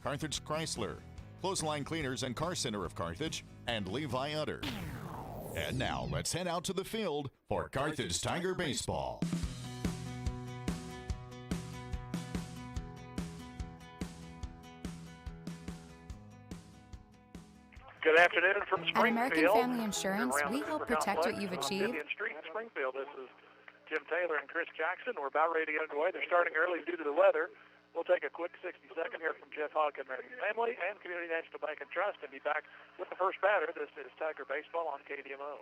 Carthage Chrysler, Clothesline Cleaners and Car Center of Carthage, and Levi Utter. And now let's head out to the field for Carthage Tiger Baseball. Good afternoon from Springfield. At American Family Insurance, we help protect what you've achieved. Street in Springfield. This is Jim Taylor and Chris Jackson. We're about ready to get underway. They're starting early due to the weather. We'll take a quick 60-second here from Jeff Hogg, American Family, and Community National Bank and Trust, and be back with the first batter. This is Tiger Baseball on KDMO.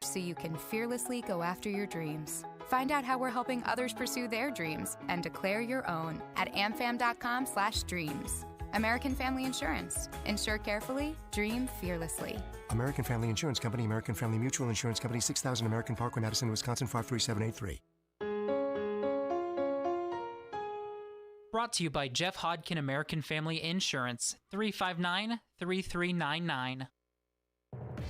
So you can fearlessly go after your dreams. Find out how we're helping others pursue their dreams and declare your own at amfam.com/dreams. American Family Insurance. Insure carefully, dream fearlessly. American Family Insurance Company, American Family Mutual Insurance Company, 6000 American Parkway, Madison, Wisconsin, 53783. Brought to you by Jeff Hodkin American Family Insurance, 359-3399.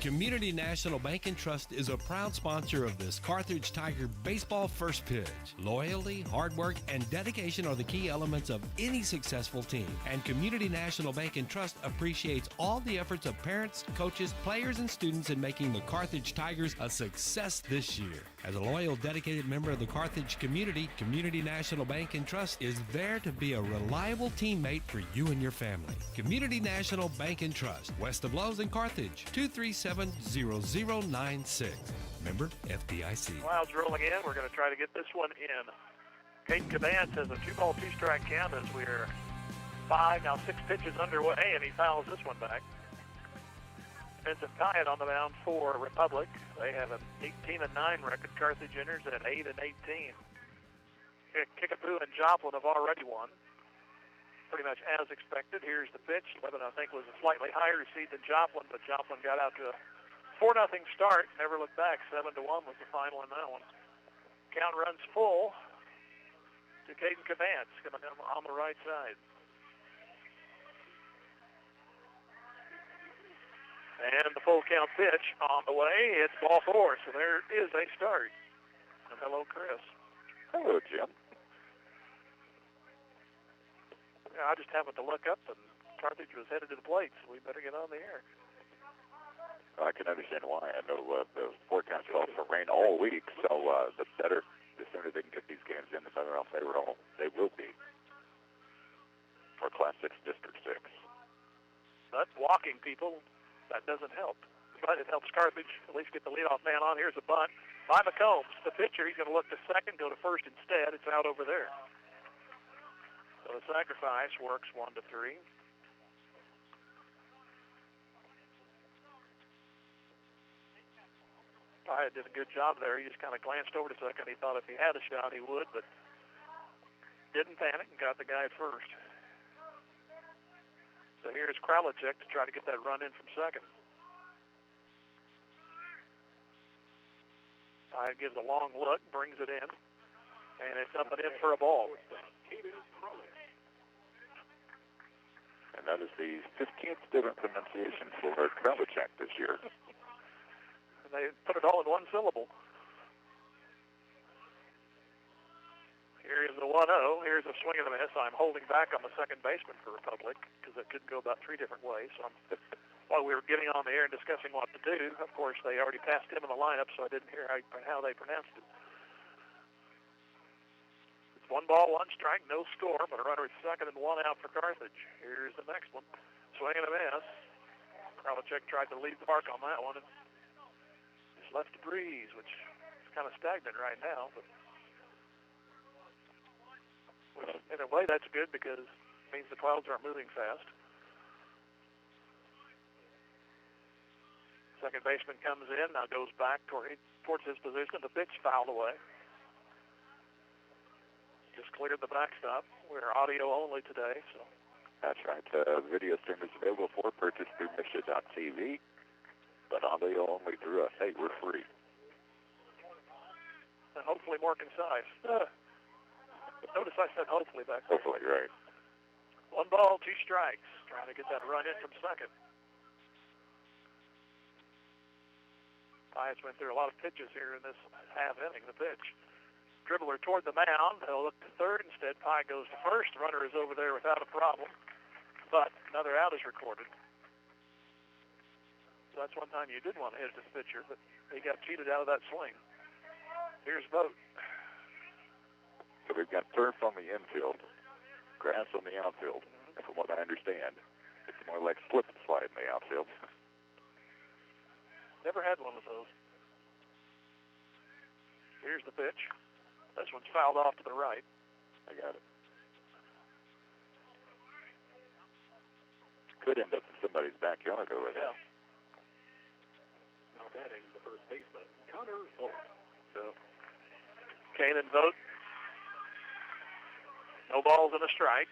Community National Bank and Trust is a proud sponsor of this Carthage Tiger baseball first pitch. Loyalty, hard work, and dedication are the key elements of any successful team. And Community National Bank and Trust appreciates all the efforts of parents, coaches, players, and students in making the Carthage Tigers a success this year. As a loyal, dedicated member of the Carthage community, Community National Bank and Trust is there to be a reliable teammate for you and your family. Community National Bank and Trust, west of Lowe's in Carthage, 237-0096. Member FDIC. Clouds rolling in. We're going to try to get this one in. Caden Cabance has a 2-ball, 2-strike count as we're 6 pitches underway, and he fouls this one back. Vincent Pyatt on the mound for Republic. They have an 18-9 record. Carthage enters at 8-18. Kickapoo and Joplin have already won. Pretty much as expected. Here's the pitch. Levin, I think, was a slightly higher seed than Joplin, but Joplin got out to a 4-0 start. Never looked back. 7-1 was the final in that one. Count runs full to Caden Cabance coming in on the right side. And the full count pitch on the way. It's ball 4, so there is a start. And hello, Chris. Hello, Jim. Yeah, I just happened to look up, and Carthage was headed to the plate, so we better get on the air. I can understand why. I know the forecast calls for rain all week, so the sooner they can get these games in, the better off they will be for Class 6 District 6. But walking people, that doesn't help. But it helps Carthage at least get the leadoff man on. Here's a bunt by McCombs. The pitcher, he's going to look to second, go to first instead. It's out over there. So the sacrifice works 1-3. Pyatt did a good job there. He just kind of glanced over to second. He thought if he had a shot, he would, but didn't panic and got the guy at first. So here's Kralichek to try to get that run in from second. Pyatt gives a long look, brings it in, and it's up and in for a ball. And that is the 15th different pronunciation for Kralichek this year. And they put it all in one syllable. Here is the 1-0. Here's a swing and a miss. I'm holding back on the second baseman for Republic because it could go about 3 different ways. So while we were getting on the air and discussing what to do, of course, they already passed him in the lineup, so I didn't hear how they pronounced it. It's 1 ball, 1 strike, no score, but a runner at second and 1 out for Carthage. Here's the next one. Swing and a miss. Kralichek tried to lead the mark on that one and just left the breeze, which is kind of stagnant right now, but in a way, that's good because it means the clouds aren't moving fast. Second baseman comes in, now goes back towards his position. The pitch fouled away. Just cleared the backstop. We're audio only today, so. That's right. Video stream is available for purchase through MSHSAA.tv, but audio only through us. Hey, we're free. And hopefully more concise. Notice I said hopefully back there. Hopefully, right. 1 ball, 2 strikes. Trying to get that run in from second. Pyatt went through a lot of pitches here in this half inning. The pitch. Dribbler toward the mound. He'll look to third. Instead, Pyatt goes to first. Runner is over there without a problem. but another out is recorded. So that's one time you did want to hit this pitcher, but he got cheated out of that swing. Here's Vogt. So we've got turf on the infield, grass on the outfield. And from what I understand, it's more like slip and slide in the outfield. Never had one of those. Here's the pitch. This one's fouled off to the right. I got it. Could end up in somebody's backyard over there. Yeah. Now batting the first baseman, Connor Vogt. So, Kane and Vogt. No balls and a strike.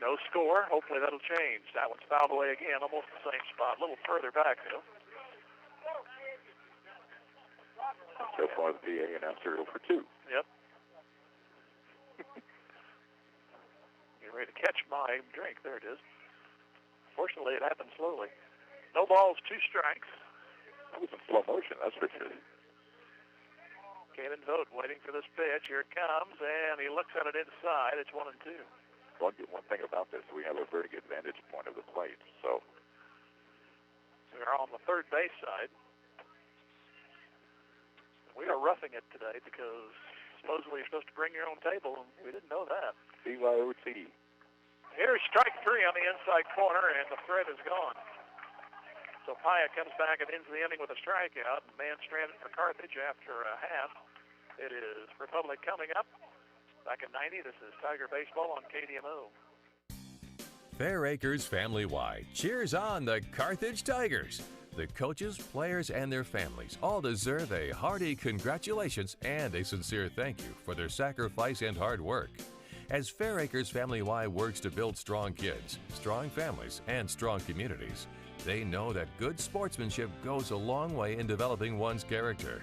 No score. Hopefully that'll change. That one's fouled away again, almost the same spot. A little further back, though. So far, the PA announcer 0 for 2. Yep. You're ready to catch my drink. There it is. Fortunately, it happened slowly. No balls, 2 strikes. That was in slow motion, that's for sure. Kane and Vogt waiting for this pitch. Here it comes, and he looks at it inside. It's 1-2. One thing about this, we have a very good vantage point of the plate. So we're on the third base side. We are roughing it today because supposedly you're supposed to bring your own table, and we didn't know that. BYOT. Here's strike 3 on the inside corner, and the thread is gone. So Paya comes back and ends the inning with a strikeout. Man stranded for Carthage after a half. It is Republic coming up. Back in 90, this is Tiger Baseball on KDMO. Fair Acres Family-wide cheers on the Carthage Tigers. The coaches, players, and their families all deserve a hearty congratulations and a sincere thank you for their sacrifice and hard work. As Fair Acres Family-wide works to build strong kids, strong families, and strong communities, they know that good sportsmanship goes a long way in developing one's character.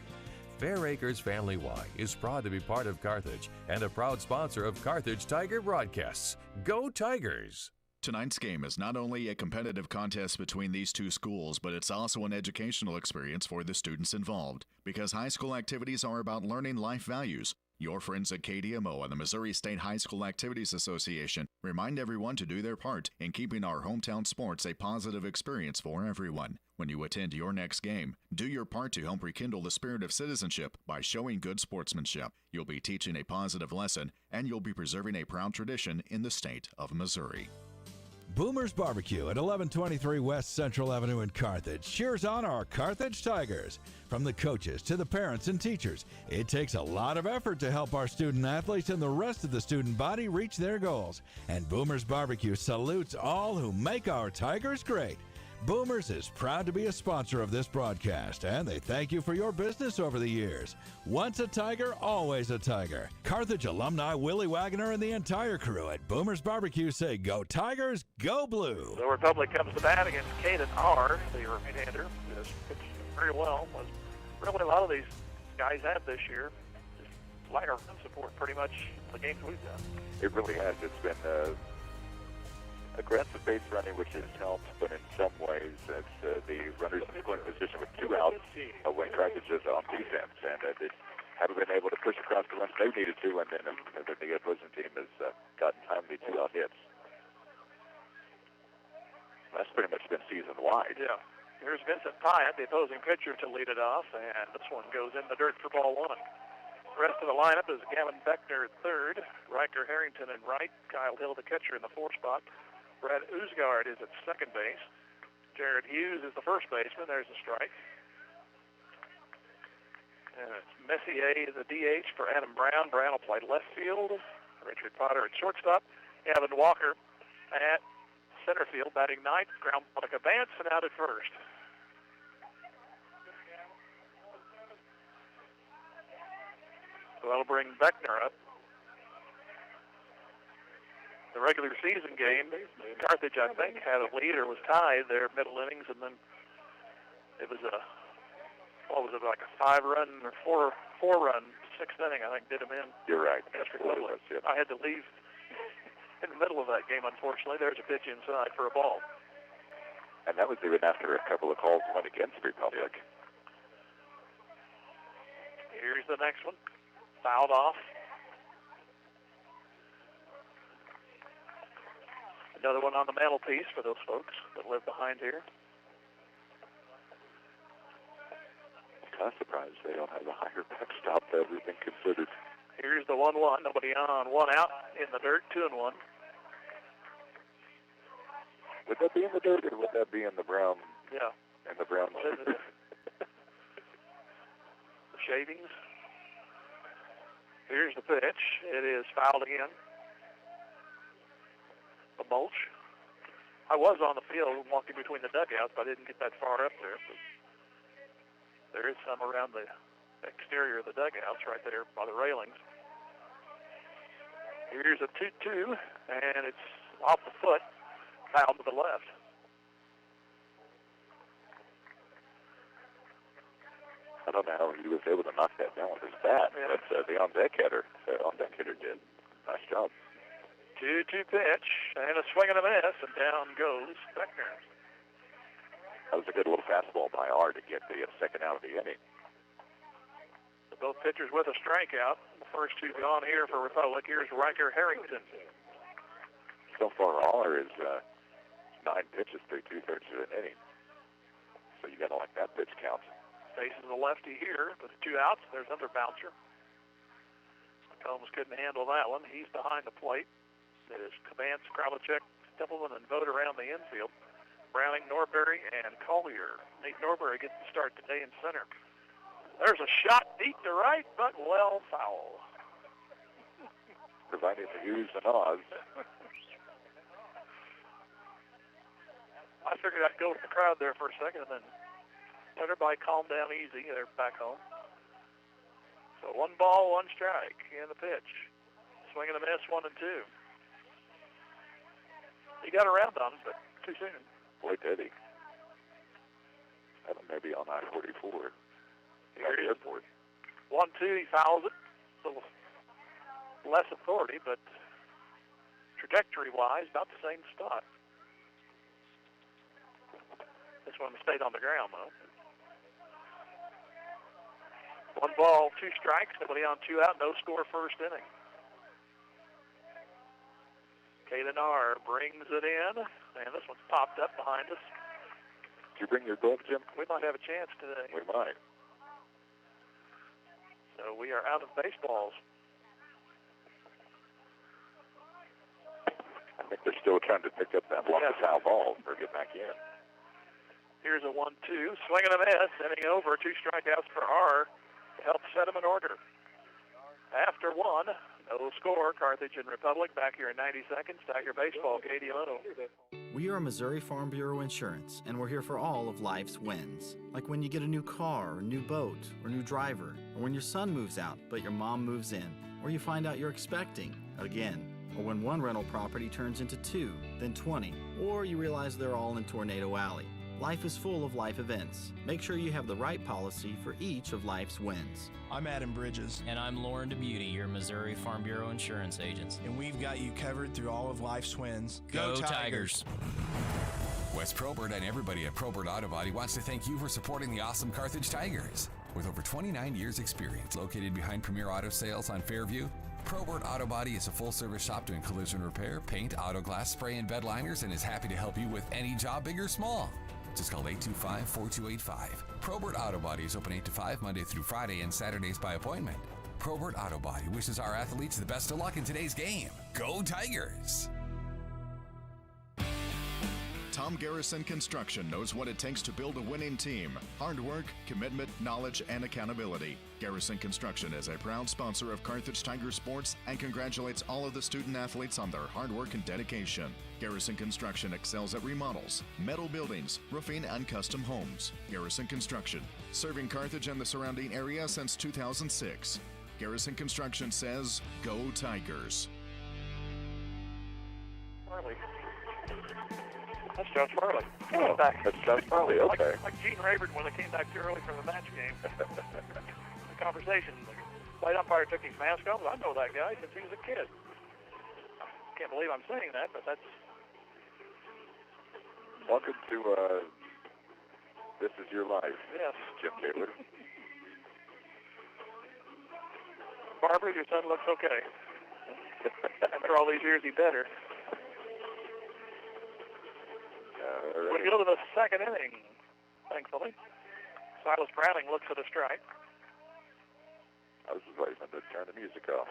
Fair Acres Family Y is proud to be part of Carthage and a proud sponsor of Carthage Tiger broadcasts. Go Tigers! Tonight's game is not only a competitive contest between these two schools, but it's also an educational experience for the students involved, because high school activities are about learning life values. Your friends at KDMO and the Missouri State High School Activities Association remind everyone to do their part in keeping our hometown sports a positive experience for everyone. When you attend your next game, do your part to help rekindle the spirit of citizenship by showing good sportsmanship. You'll be teaching a positive lesson, and you'll be preserving a proud tradition in the state of Missouri. Boomer's Barbecue at 1123 West Central Avenue in Carthage cheers on our Carthage Tigers. From the coaches to the parents and teachers, it takes a lot of effort to help our student athletes and the rest of the student body reach their goals. And Boomer's Barbecue salutes all who make our Tigers great. Boomers is proud to be a sponsor of this broadcast, and they thank you for your business over the years. Once a Tiger, always a Tiger. Carthage alumni Willie Wagner and the entire crew at Boomers Barbecue say, go Tigers, go blue. The Republic comes to bat against Caden R., the right-hander, who has pitched very well. Was really a lot of these guys have this year. Just lack of run support pretty much the games we've done. It really has. It's been aggressive base running, which has helped, but in some ways, it's the runners in scoring position with 2 outs when Carthage is on defense, and they haven't been able to push across the runs they needed to, and then the opposing team has gotten timely 2-out hits. That's pretty much been season-wide. Yeah. Here's Vincent Pyatt, the opposing pitcher, to lead it off, and this one goes in the dirt for ball 1. The rest of the lineup is Gavin Beckner at third, Riker Harrington in right, Kyle Hill, the catcher, in the 4th spot. Brad Usgard is at second base. Jared Hughes is the first baseman. There's a strike. And it's Messier, the DH, for Adam Brown. Brown will play left field. Richard Potter at shortstop. Evan Walker at center field, batting ninth. Ground ball to Cabance and out at first. So that'll bring Beckner up. The regular season game, Carthage, I think, had a lead or was tied their middle innings, and then it was like a 5-run or 4-run 6th inning, I think, did them in. You're right. Yeah. I had to leave in the middle of that game, unfortunately. There's a pitch inside for a ball. And that was even after a couple of calls went against Republic. Here's the next one. Fouled off. Another one on the mantelpiece for those folks that live behind here. Kind of surprised they don't have a higher backstop, everything considered. Here's the 1-1. Nobody on, one out in the dirt, 2-1. Would that be in the dirt or would that be in the brown? Yeah. In the brown. The shavings. Here's the pitch. It is fouled again. A mulch. I was on the field walking between the dugouts, but I didn't get that far up there. But there is some around the exterior of the dugouts right there by the railings. Here's a 2-2, and it's off the foot, fouled to the left. I don't know how he was able to knock that down with his bat, but the on-deck hitter did. Nice job. 2-2 pitch, and a swing and a miss, and down goes Beckner. That was a good little fastball by R to get the second out of the inning. Both pitchers with a strikeout. The first two gone here for Republic. Here's Riker Harrington. So far, R is 9 pitches through 2/3 of an inning. So you got to like that pitch count. Faces a lefty here with 2 outs. There's another bouncer. Combs couldn't handle that one. He's behind the plate. It is Kabance, Krabacek, Stempelman, and Vogt around the infield. Browning, Norbury, and Collier. Nate Norbury gets the start today in center. There's a shot deep to right, but well foul. Providing for Hughes and Oz. I figured I'd go with the crowd there for a second and then let everybody calm down easy. They're back home. So 1 ball, 1 strike in the pitch. Swing and a miss, 1-2. He got around on it, but too soon. Boy, did he. Had him maybe on I-44. Here it is. 1-2, he fouls it. A little less authority, but trajectory-wise, about the same spot. This one stayed on the ground, though. 1 ball, 2 strikes. Nobody on, 2 out. No score first inning. Kaden R brings it in, and this one's popped up behind us. Did you bring your glove, Jim? We might have a chance today. We might. So we are out of baseballs. I think they're still trying to pick up that block of foul ball or get back in. Here's a 1-2. Swing and a miss. Inning over. 2 strikeouts for R to help set him in order. After 1, no score. Carthage and Republic back here in 90 seconds. Tiger Baseball, Katie Loto. We are Missouri Farm Bureau Insurance, and we're here for all of life's wins. Like when you get a new car, or new boat, or new driver, or when your son moves out, but your mom moves in, or you find out you're expecting again, or when one rental property turns into 2, then 20, or you realize they're all in Tornado Alley. Life is full of life events. Make sure you have the right policy for each of life's wins. I'm Adam Bridges. And I'm Lauren DeBeauty, your Missouri Farm Bureau insurance agents. And we've got you covered through all of life's wins. Go Tigers! Wes Probert and everybody at Probert Auto Body wants to thank you for supporting the awesome Carthage Tigers. With over 29 years experience located behind Premier Auto Sales on Fairview, Probert Auto Body is a full-service shop doing collision repair, paint, auto glass, spray, and bed liners, and is happy to help you with any job, big or small. Just call 825-4285. Probert Auto Body is open 8 to 5 Monday through Friday and Saturdays by appointment. Probert Auto Body wishes our athletes the best of luck in today's game. Go Tigers! Tom Garrison Construction knows what it takes to build a winning team. Hard work, commitment, knowledge, and accountability. Garrison Construction is a proud sponsor of Carthage Tiger Sports and congratulates all of the student athletes on their hard work and dedication. Garrison Construction excels at remodels, metal buildings, roofing, and custom homes. Garrison Construction, serving Carthage and the surrounding area since 2006. Garrison Construction says, go Tigers. Farley. That's Josh Farley. Oh, back. That's Josh Farley, okay. Like Gene Rayburn when they came back too early from the match game. The conversation, the plate umpire took his mask off. I know that guy since he was a kid. Can't believe I'm saying that, but that's... Welcome to This Is Your Life. Yes. Jim Taylor. Barbara, your son looks okay. After all these years, he better. We go to the second inning, thankfully. Silas Browning looks at a strike. I was just waiting for them to turn the music off.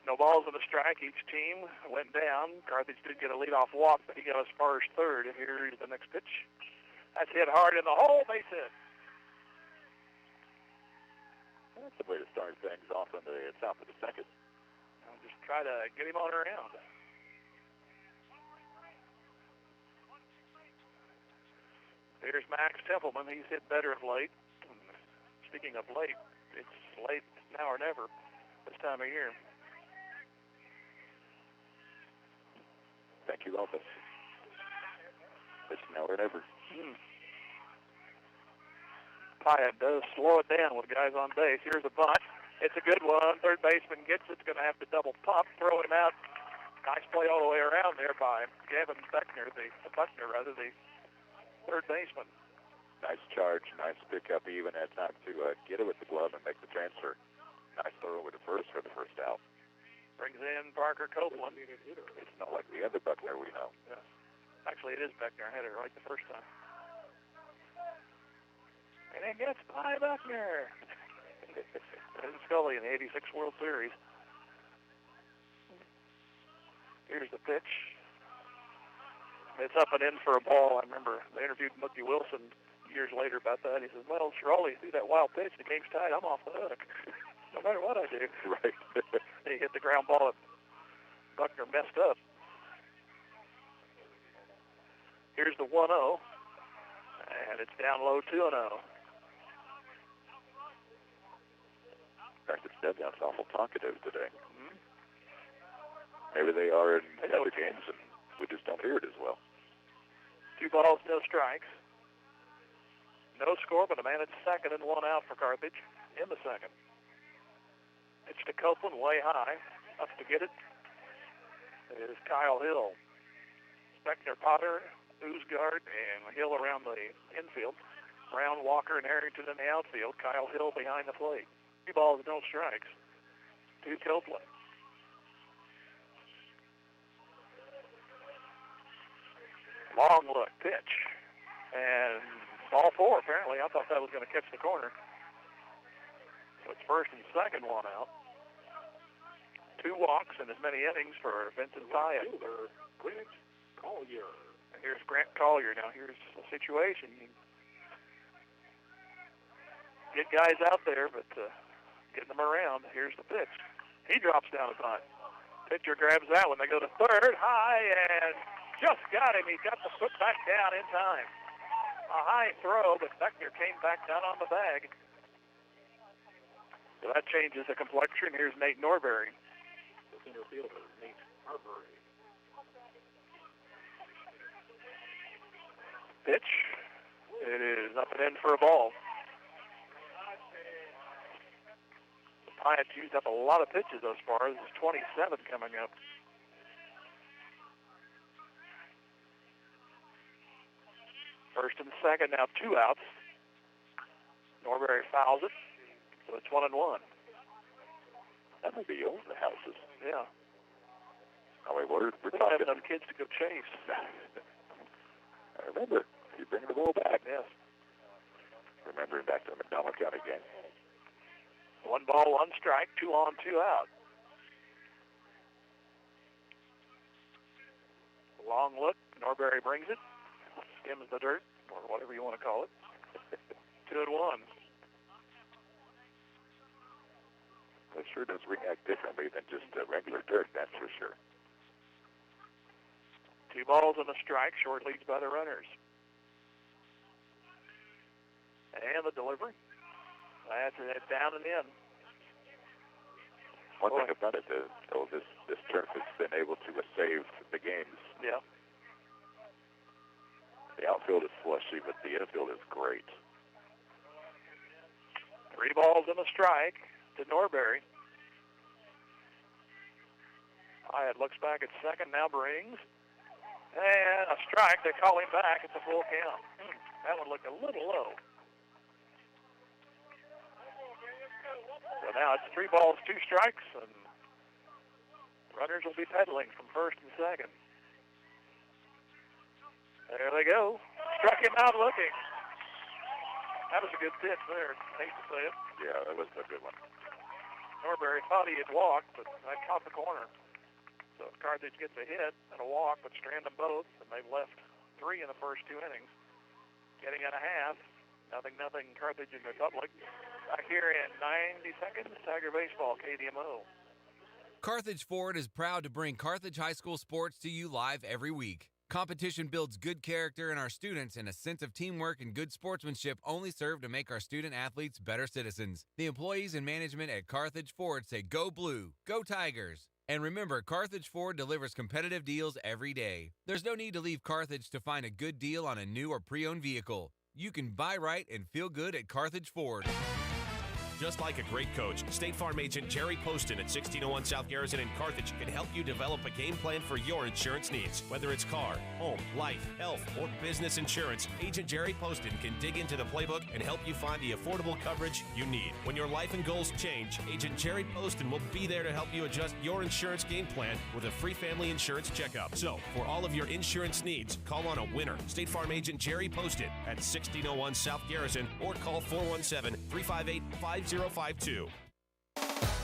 No balls and a strike. Each team went down. Carthage did get a leadoff walk, but he got as far as third. And here's the next pitch. That's hit hard in the hole. Base hit. That's the way to start things off on the top of the second. I'll just try to get him on around. Here's Max Templeman. He's hit better of late. Speaking of late, it's late now or never this time of year. Thank you, Elvis. It's now or never. Pyatt does slow it down with guys on base. Here's a bunt. It's a good one. Third baseman gets it. It's going to have to double pop, throw him out. Nice play all the way around there by Gavin Buckner, the third baseman. Nice charge, nice pickup. He even had time to get it with the glove and make the transfer. Nice throw over to first for the first out. Brings in Parker Copeland. It's not like the other Buckner we know. Yeah. Actually, it is Buckner. I had it right the first time. And it gets by Buckner. This is Scully in the 86 World Series. Here's the pitch. It's up and in for a ball. I remember they interviewed Mookie Wilson years later about that. He says, well, Schiraldi threw that wild pitch. The game's tied. I'm off the hook. No matter what I do. Right. He hit the ground ball and Buckner messed up. Here's the 1-0. And it's down low 2-0. Carthage dugout's awful talkative today. Maybe they are in other games, and we just don't hear it as well. 2 balls, no strikes. No score, but a man at second and 1 out for Carthage in the second. Pitch to Copeland, way high. Up to get it is Kyle Hill. Spector, Potter, Oosgaard, and Hill around the infield. Brown, Walker, and Harrington in the outfield. Kyle Hill behind the plate. 2 balls, no strikes. To Copeland. Long look, pitch. And ball 4, apparently. I thought that was going to catch the corner. So it's first and second, 1 out. 2 walks and as many innings for Vincent Pyatt. Collier. And here's Grant Collier. Now here's a situation. You get guys out there, but getting them around. Here's the pitch. He drops down a bunt. Pitcher grabs that one. They go to third, high, and just got him. He got the foot back down in time. A high throw, but Beckner came back down on the bag. So that changes the complexion. Here's Nate Norbury. The center fielder, Nate Norbury. Pitch. It is up and in for a ball. Pyatt used up a lot of pitches thus far. This is 27 coming up. First and second, now 2 outs. Norbury fouls it, so it's 1-1. That might be over the houses. Yeah. Oh, wait, we're We don't talking. have enough kids to go chase. I remember, you bring the ball back. Yes. Remembering back to the McDonald County game. 1 ball, 1 strike, 2 on, 2 out. Long look. Norbury brings it. Skims the dirt, or whatever you want to call it. 2-1. It sure does react differently than just regular dirt, that's for sure. 2 balls and a strike. Short leads by the runners. And the delivery. That's it, down and in. One thing about it, though, this turf has been able to save the games. Yeah. The outfield is flushy, but the infield is great. 3 balls and a strike to Norbury. Pyatt looks back at second, now brings. And a strike. They call him back. It's a full count. That one looked a little low. So now it's 3 balls, 2 strikes, and runners will be pedaling from first and second. There they go. Struck him out looking. That was a good pitch there. Hate to say it. Yeah, that was a good one. Norbury thought he had walked, but I caught the corner. So Carthage gets a hit and a walk, but strand them both, and they've left 3 in the first 2 innings. Getting at a half. 0-0 Carthage and Republic. Back here in 90 seconds, Tiger Baseball, KDMO. Carthage Ford is proud to bring Carthage High School sports to you live every week. Competition builds good character in our students, and a sense of teamwork and good sportsmanship only serve to make our student athletes better citizens. The employees and management at Carthage Ford say go blue, go Tigers. And remember, Carthage Ford delivers competitive deals every day. There's no need to leave Carthage to find a good deal on a new or pre-owned vehicle. You can buy right and feel good at Carthage Ford. Just like a great coach, State Farm agent Jerry Poston at 1601 South Garrison in Carthage can help you develop a game plan for your insurance needs. Whether it's car, home, life, health, or business insurance, Agent Jerry Poston can dig into the playbook and help you find the affordable coverage you need. When your life and goals change, Agent Jerry Poston will be there to help you adjust your insurance game plan with a free family insurance checkup. So, for all of your insurance needs, call on a winner. State Farm agent Jerry Poston at 1601 South Garrison or call 417-358-5052.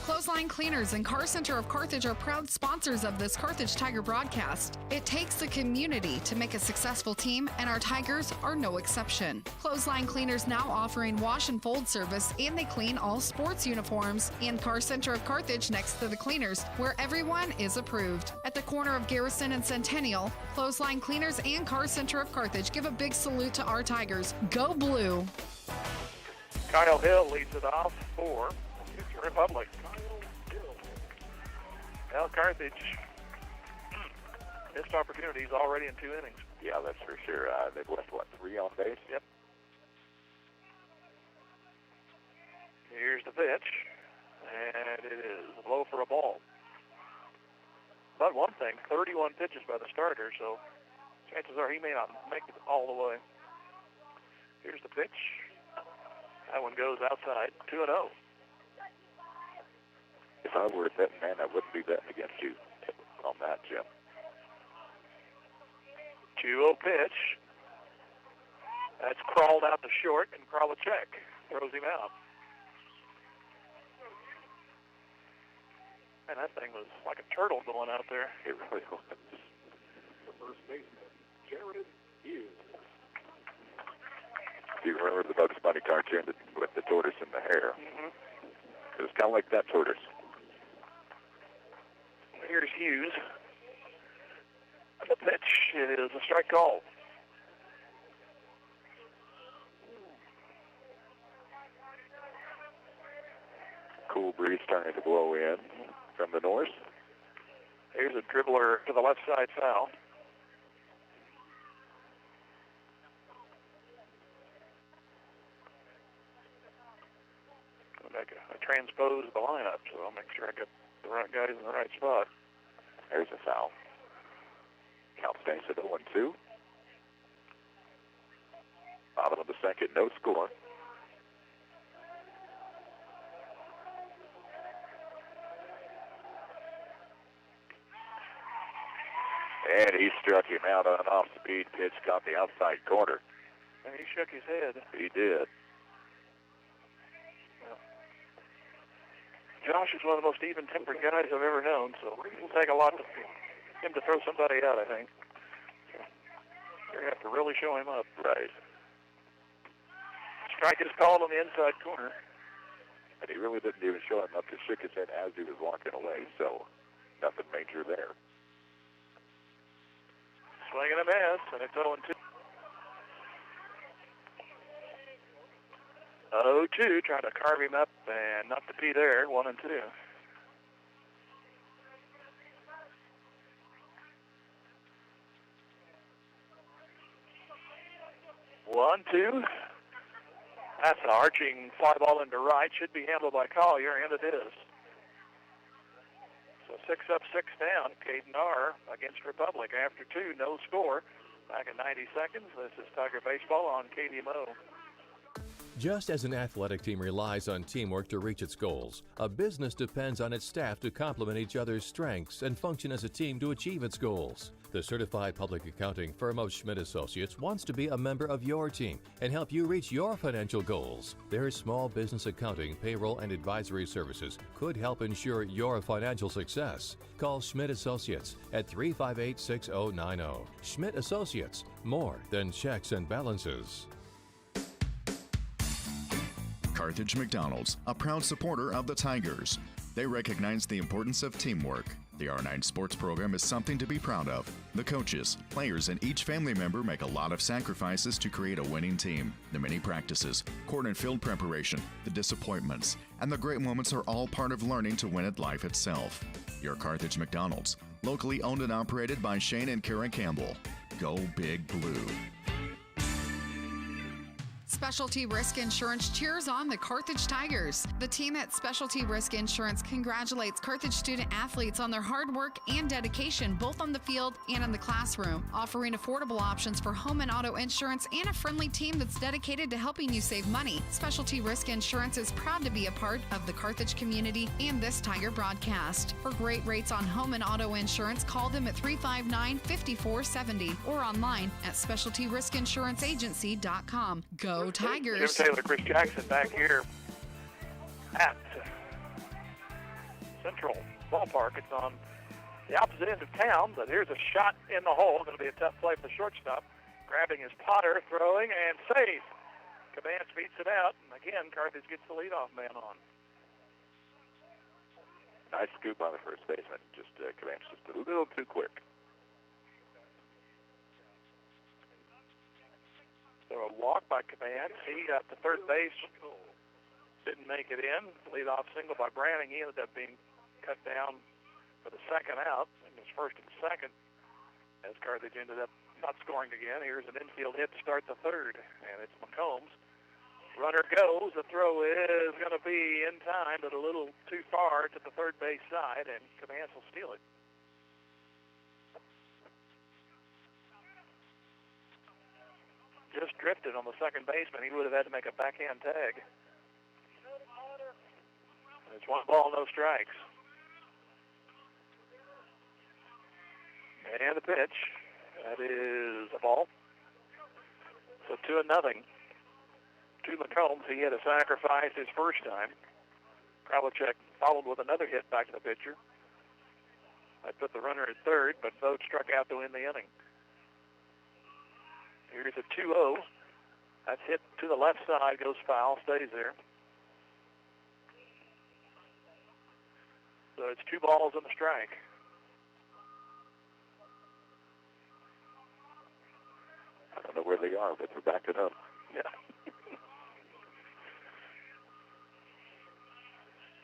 Clothesline Cleaners and Car Center of Carthage are proud sponsors of this Carthage Tiger broadcast. It takes the community to make a successful team, and our Tigers are no exception. Clothesline Cleaners now offering wash and fold service, and they clean all sports uniforms. And Car Center of Carthage next to the Cleaners, where everyone is approved. At the corner of Garrison and Centennial, Clothesline Cleaners and Car Center of Carthage give a big salute to our Tigers. Go Blue! Kyle Hill leads it off for Republic. Well, Carthage missed opportunities already in 2 innings. Yeah, that's for sure. They've left, 3 on base? Yep. Here's the pitch, and it is low for a ball. But one thing, 31 pitches by the starter, so chances are he may not make it all the way. Here's the pitch. That one goes outside, 2-0. If I were a betting man, I wouldn't be betting against you on that, Jim. 2-0 pitch. That's crawled out to short, and Kralachek throws him out. Man, that thing was like a turtle going out there. It really was. The first baseman, Jared Hughes. Do you remember the Bugs Bunny cartoon with the tortoise and the hare? Mm-hmm. It was kind of like that tortoise. Here's Hughes. The pitch is a strike call. Cool breeze starting to blow in from the north. Here's a dribbler to the left side foul. I transpose the lineup, so I'll make sure I get the right guys in the right spot. There's a foul. Count stays at 0-2. Bottom of the second, no score. And he struck him out on an off-speed pitch, got the outside corner. And he shook his head. He did. Josh is one of the most even-tempered guys I've ever known, so it'll take a lot for him to throw somebody out, I think. So you're going to have to really show him up. Right. Strike is called on the inside corner. And he really didn't even show him up. He shook his head as he was walking away, so nothing major there. Swing and a miss, and it's 0-2. 0-2, trying to carve him up, and not to be there, 1-2. 1-2. That's an arching fly ball into right. Should be handled by Collier, and it is. So 6 up, 6 down. Caden R against Republic. After 2, no score. Back in 90 seconds. This is Tiger Baseball on KDMO. Just as an athletic team relies on teamwork to reach its goals, a business depends on its staff to complement each other's strengths and function as a team to achieve its goals. The certified public accounting firm of Schmidt Associates wants to be a member of your team and help you reach your financial goals. Their small business accounting, payroll, and advisory services could help ensure your financial success. Call Schmidt Associates at 358-6090. Schmidt Associates, more than checks and balances. Carthage McDonald's, a proud supporter of the Tigers. They recognize the importance of teamwork. The R9 sports program is something to be proud of. The coaches, players, and each family member make a lot of sacrifices to create a winning team. The many practices, court and field preparation, the disappointments, and the great moments are all part of learning to win at life itself. Your Carthage McDonald's, locally owned and operated by Shane and Karen Campbell. Go Big Blue. Specialty Risk Insurance cheers on the Carthage Tigers. The team at Specialty Risk Insurance congratulates Carthage student athletes on their hard work and dedication both on the field and in the classroom, offering affordable options for home and auto insurance and a friendly team that's dedicated to helping you save money. Specialty Risk Insurance is proud to be a part of the Carthage community and this Tiger broadcast. For great rates on home and auto insurance, call them at 359-5470 or online at specialtyriskinsuranceagency.com. Go Tigers. Jim Taylor, Chris Jackson back here at Central Ballpark. It's on the opposite end of town, but here's a shot in the hole. Going to be a tough play for the shortstop. Grabbing his Potter, throwing, and safe. Cabans beats it out, and again, Carthage gets the leadoff man on. Nice scoop on the first baseman. Just Cabans just a little too quick. So a walk by Cabans. He got to third base. Didn't make it in. Leadoff single by Branning. He ended up being cut down for the second out. And was first and second as Carthage ended up not scoring again. Here's an infield hit to start the third. And it's McCombs. Runner goes. The throw is going to be in time, but a little too far to the third base side. And Cabans will steal it. Just drifted on the second baseman. He would have had to make a backhand tag. It's 1 ball, no strikes. And the pitch. That is a ball. So 2-0 to McCombs. He had to sacrifice his first time. Kralachek followed with another hit back to the pitcher. I put the runner at third, but Vogt struck out to win the inning. Here's a 2-0. That's hit to the left side, goes foul, stays there. So it's 2 balls and a strike. I don't know where they are, but they're backing up. Yeah.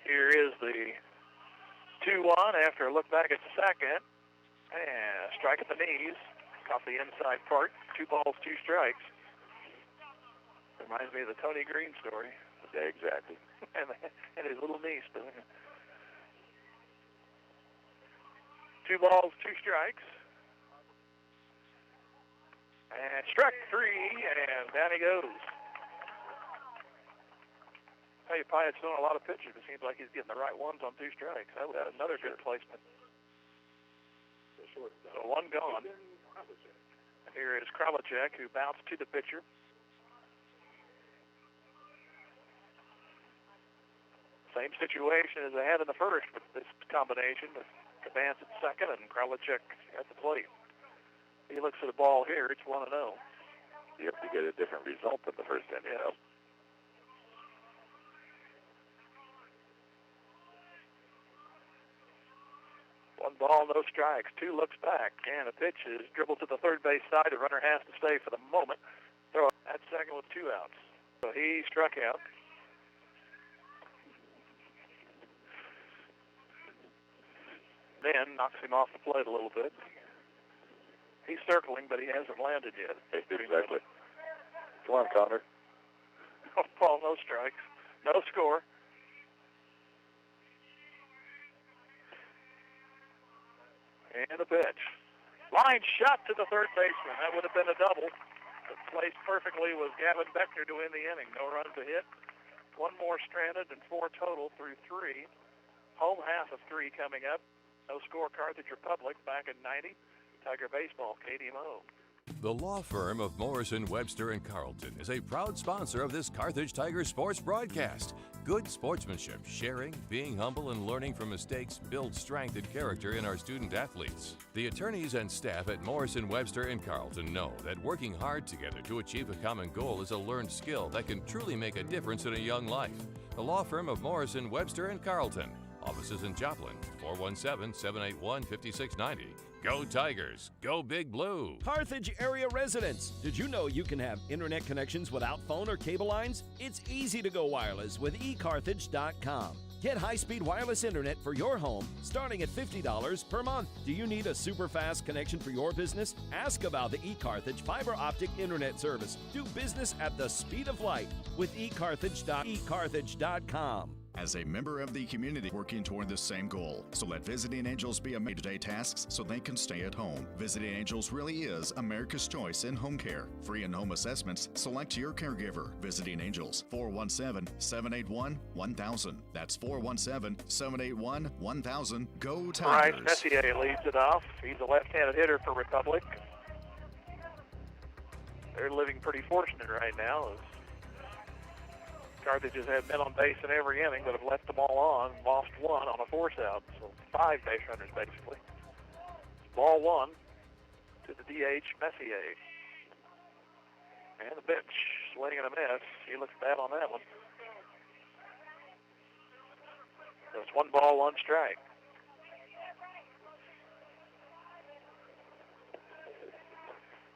Here is the 2-1 after a look back at the second. And a strike at the knees. Off the inside part, 2 balls, 2 strikes. Reminds me of the Tony Green story. Yeah, exactly. and his little niece. 2 balls, 2 strikes. And struck 3, and down he goes. Hey, Pyatt's throwing a lot of pitches. It seems like he's getting the right ones on 2 strikes. That was another good placement. So 1 gone. Here is Kralachek, who bounced to the pitcher. Same situation as they had in the first with this combination. Cabans at second and Kralachek at the plate. He looks at the ball here. It's 1-0. You have to get a different result than the first inning. Yeah. One ball, no strikes. 2 looks back, and a pitch is dribbled to the third base side. The runner has to stay for the moment. Throw at second with 2 outs. So he struck out. Then knocks him off the plate a little bit. He's circling, but he hasn't landed yet. Exactly. Come on, Connor. No ball, no strikes. No score. And a pitch. Line shot to the third baseman. That would have been a double. But placed perfectly was Gavin Beckner to win the inning. No runs to hit. One more stranded and 4 total through 3. Home half of 3 coming up. No score, Carthage Republic back in 90. Tiger Baseball, KDMO. The law firm of Morrison, Webster, and Carlton is a proud sponsor of this Carthage Tiger sports broadcast. Good sportsmanship, sharing, being humble, and learning from mistakes build strength and character in our student athletes. The attorneys and staff at Morrison, Webster, and Carlton know that working hard together to achieve a common goal is a learned skill that can truly make a difference in a young life. The law firm of Morrison, Webster, and Carlton. Offices in Joplin, 417-781-5690. Go Tigers, go Big Blue. Carthage area residents, did you know you can have internet connections without phone or cable lines? It's easy to go wireless with eCarthage.com. Get high-speed wireless internet for your home starting at $50 per month. Do you need a super fast connection for your business? Ask about the eCarthage fiber optic internet service. Do business at the speed of light with eCarthage.com. As a member of the community working toward the same goal. So let Visiting Angels be a day-to-day tasks so they can stay at home. Visiting Angels really is America's choice in home care. Free in-home assessments. Select your caregiver. Visiting Angels, 417-781-1000. That's 417-781-1000. Go Tigers. Bryce Messier leads it off. He's a left-handed hitter for Republic. They're living pretty fortunate right now. Carthage has had men on base in every inning, but have left them all on, lost 1 on a force out. So 5 base runners, basically. Ball 1 to the DH, Messier. And the pitch, swing and a miss. He looks bad on that one. So it's 1 ball, 1 strike.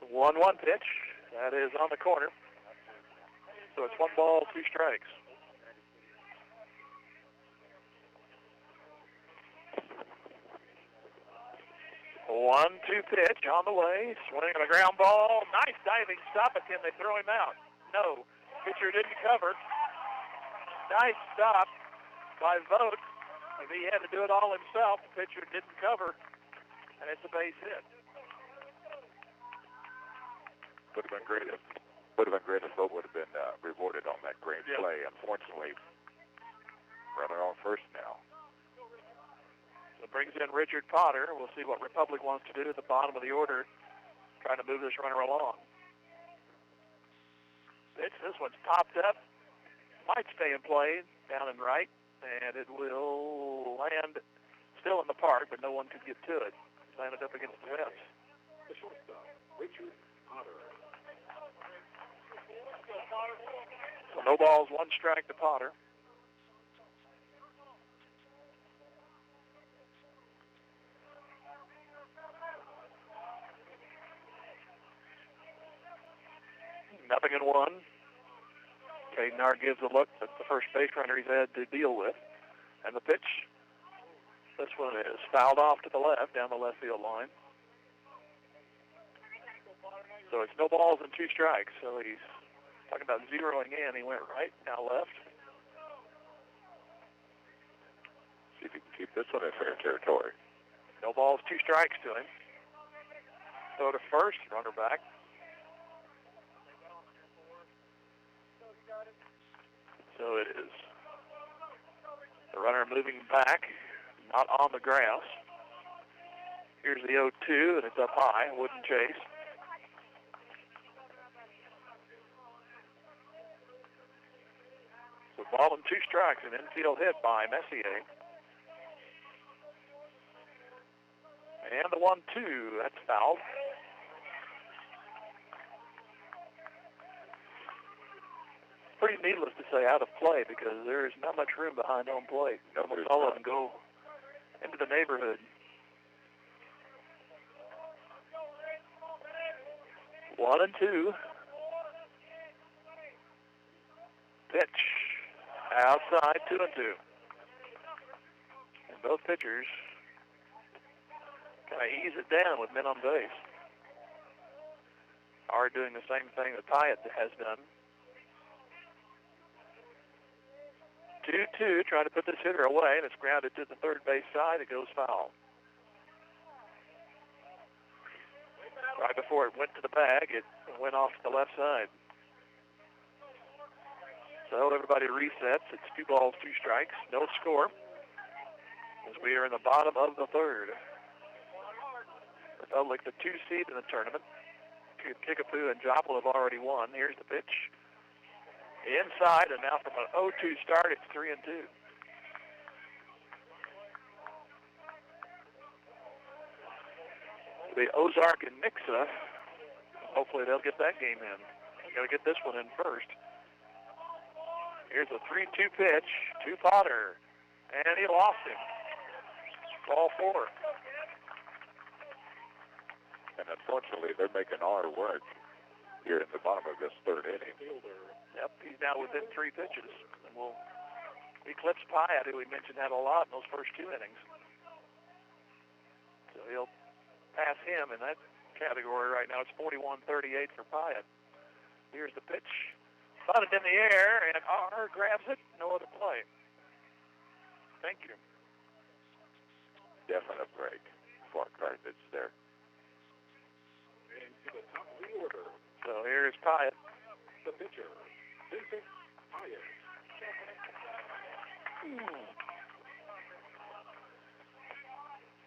The 1-1 pitch. That is on the corner. So it's 1 ball, 2 strikes. A 1-2 pitch on the way. Swing and a ground ball. Nice diving stop, but can they throw him out? No. Pitcher didn't cover. Nice stop by Vogt. If he had to do it all himself, the pitcher didn't cover, and it's a base hit. Would have been great if Vogt would have been rewarded on that great play. Unfortunately, runner on first now. So it brings in Richard Potter. We'll see what Republic wants to do at the bottom of the order, trying to move this runner along. This one's popped up. Might stay in play down and right, and it will land still in the park, but no one could get to it. Landed up against the fence. The shortstop, Richard Potter. So no balls, 1 strike to Potter. Nothing in 1. Cadenard gives a look at the first base runner he's had to deal with. And the pitch, this one is fouled off to the left, down the left field line. So it's no balls and 2 strikes. So he's talking about zeroing in. He went right, now left. See if he can keep this one in fair territory. No balls, 2 strikes to him. Throw to first, runner back. So it is the runner moving back, not on the grass. Here's the 0-2, and it's up high, wouldn't chase. So ball and 2 strikes, an infield hit by Messier. And the 1-2, that's fouled. Pretty needless to say out of play because there is not much room behind home plate. Almost all of them go into the neighborhood. 1-2. Pitch outside, 2-2. And both pitchers kind of ease it down with men on base. Are doing the same thing that Pyatt has done. 2-2, trying to put this hitter away, and it's grounded to the third base side. It goes foul. right before it went to the bag, it went off to the left side. So everybody resets. It's 2 balls, 2 strikes, no score, as we are in the bottom of the third. Republic, the 2 seed in the tournament. Kickapoo and Joplin have already won. Here's the pitch. Inside, and now from an 0-2 start, it's 3-2. The Ozark and Nixa, hopefully they'll get that game in. Got to get this one in first. Here's a 3-2 pitch to Potter, and he lost him. Ball 4. And unfortunately, they're making our work here in the bottom of this third inning. Yep, he's now within 3 pitches, and we'll eclipse Pyatt, who we mentioned had a lot in those first 2 innings. So he'll pass him in that category right now. It's 41-38 for Pyatt. Here's the pitch. Bunted in the air, and R grabs it. No other play. Thank you. Definite break for Carthage there. So here's Pyatt. The pitcher, Vincent Pyatt.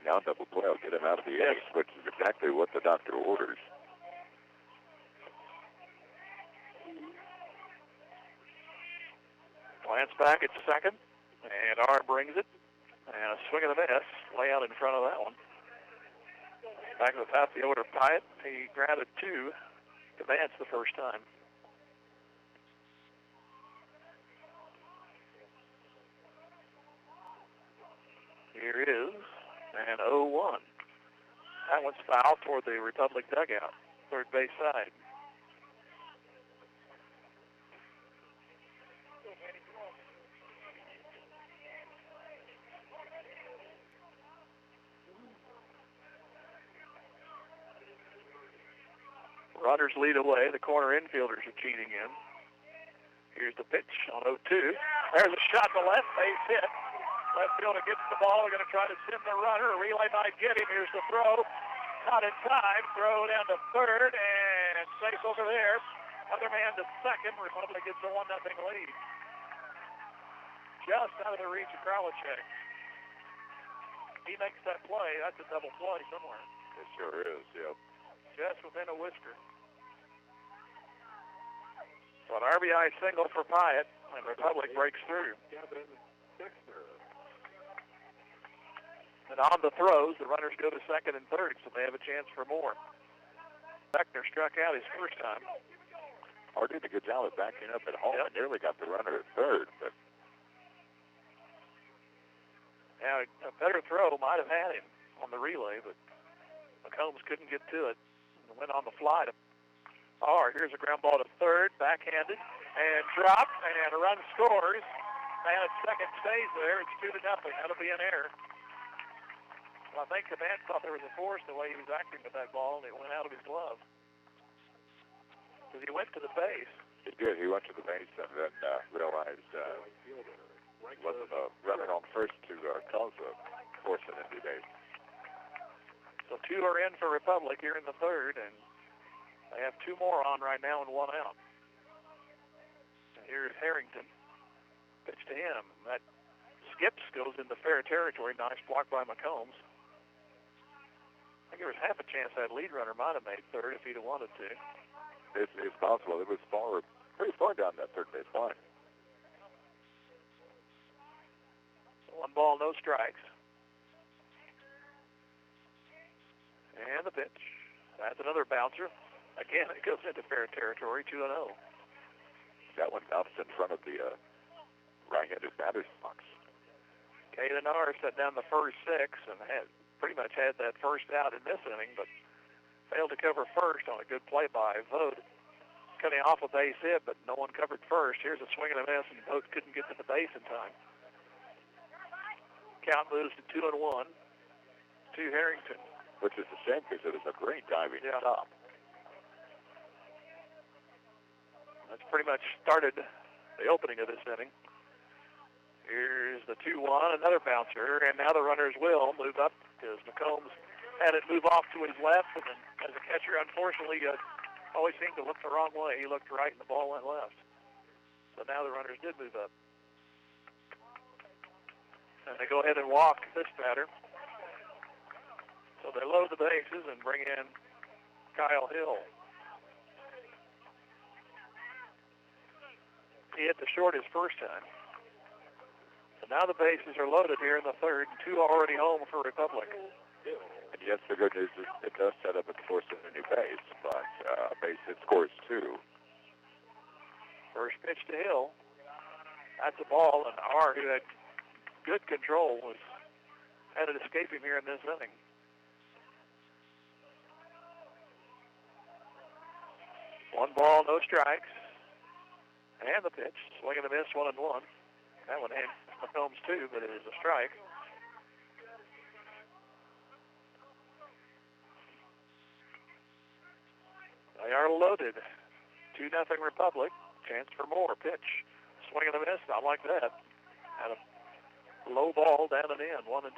Now double play will get him out of the inning, which is exactly what the doctor orders. Glance back at second, and R brings it. And a swing and a miss. Lay out in front of that one. Back to the top of the order, Pyatt. He grounded 2 to Vance the first time. Here is an 0-1. That one's foul toward the Republic dugout, third base side. Runners lead away. The corner infielders are cheating in. Here's the pitch on 0-2. There's a shot to left, base hit. Left fielder gets the ball. We're going to try to send the runner. A relay might get him. Here's the throw. Not in time. Throw down to third and safe over there. Other man to second. Republic gets a 1-0 lead. Just out of the reach of Kralichek. He makes that play. That's a double play somewhere. It sure is, yep. Just within a whisker. So an RBI single for Pyatt, and Republic breaks through. And on the throws, the runners go to second and third, so they have a chance for more. Beckner struck out his first time. Or did a good job of backing up at home. Yep. Nearly got the runner at third, but now a better throw might have had him on the relay, but McCombs couldn't get to it. And went on the fly to R. Here's a ground ball to third, backhanded, and dropped, and a run scores. And at second stays there. It's 2-0. That'll be an error. Well, I think the man thought there was a force the way he was acting with that ball, and it went out of his glove. Because he went to the base. He did. He went to the base and then realized wasn't running on first to cause a force an empty base. So 2 are in for Republic here in the third, and they have 2 more on right now and 1 out. And here's Harrington. Pitch to him. That skips, goes into fair territory. Nice block by McCombs. I think there was half a chance that lead runner might have made third if he'd have wanted to. It's possible. It was pretty far down that third base line. 1 ball, no strikes. And the pitch. That's another bouncer. Again, it goes into fair territory, 2-0. That one bounced in front of the right-handed batter's box. Caden R set down the first 6 and pretty much had that first out in this inning, but failed to cover first on a good play by Vogt. Cutting off a base hit, but no one covered first. Here's a swing and a miss, and Vogt couldn't get to the base in time. Count moves to 2-1 to Harrington. Which is a shame because it was a great diving stop. That's pretty much started the opening of this inning. Here's the 2-1, another bouncer, and now the runners will move up because McCombs had it move off to his left, and then as a catcher, unfortunately, always seemed to look the wrong way. He looked right, and the ball went left. So now the runners did move up. And they go ahead and walk this batter. So they load the bases and bring in Kyle Hill. He hit the short his first time. So now the bases are loaded here in the third, and 2 already home for Republic. And yes, the good news is it does set up a force of a new base, but base hit scores 2. First pitch to Hill. That's a ball, and R, who had good control, had it escape him here in this inning. One ball, no strikes. And the pitch. Swing and a miss, 1-1. That one hit McCombs too, but it is a strike. They are loaded. 2-0 Republic. Chance for more. Pitch. Swing and a miss. I like that. Had a low ball down and in. 1-2. I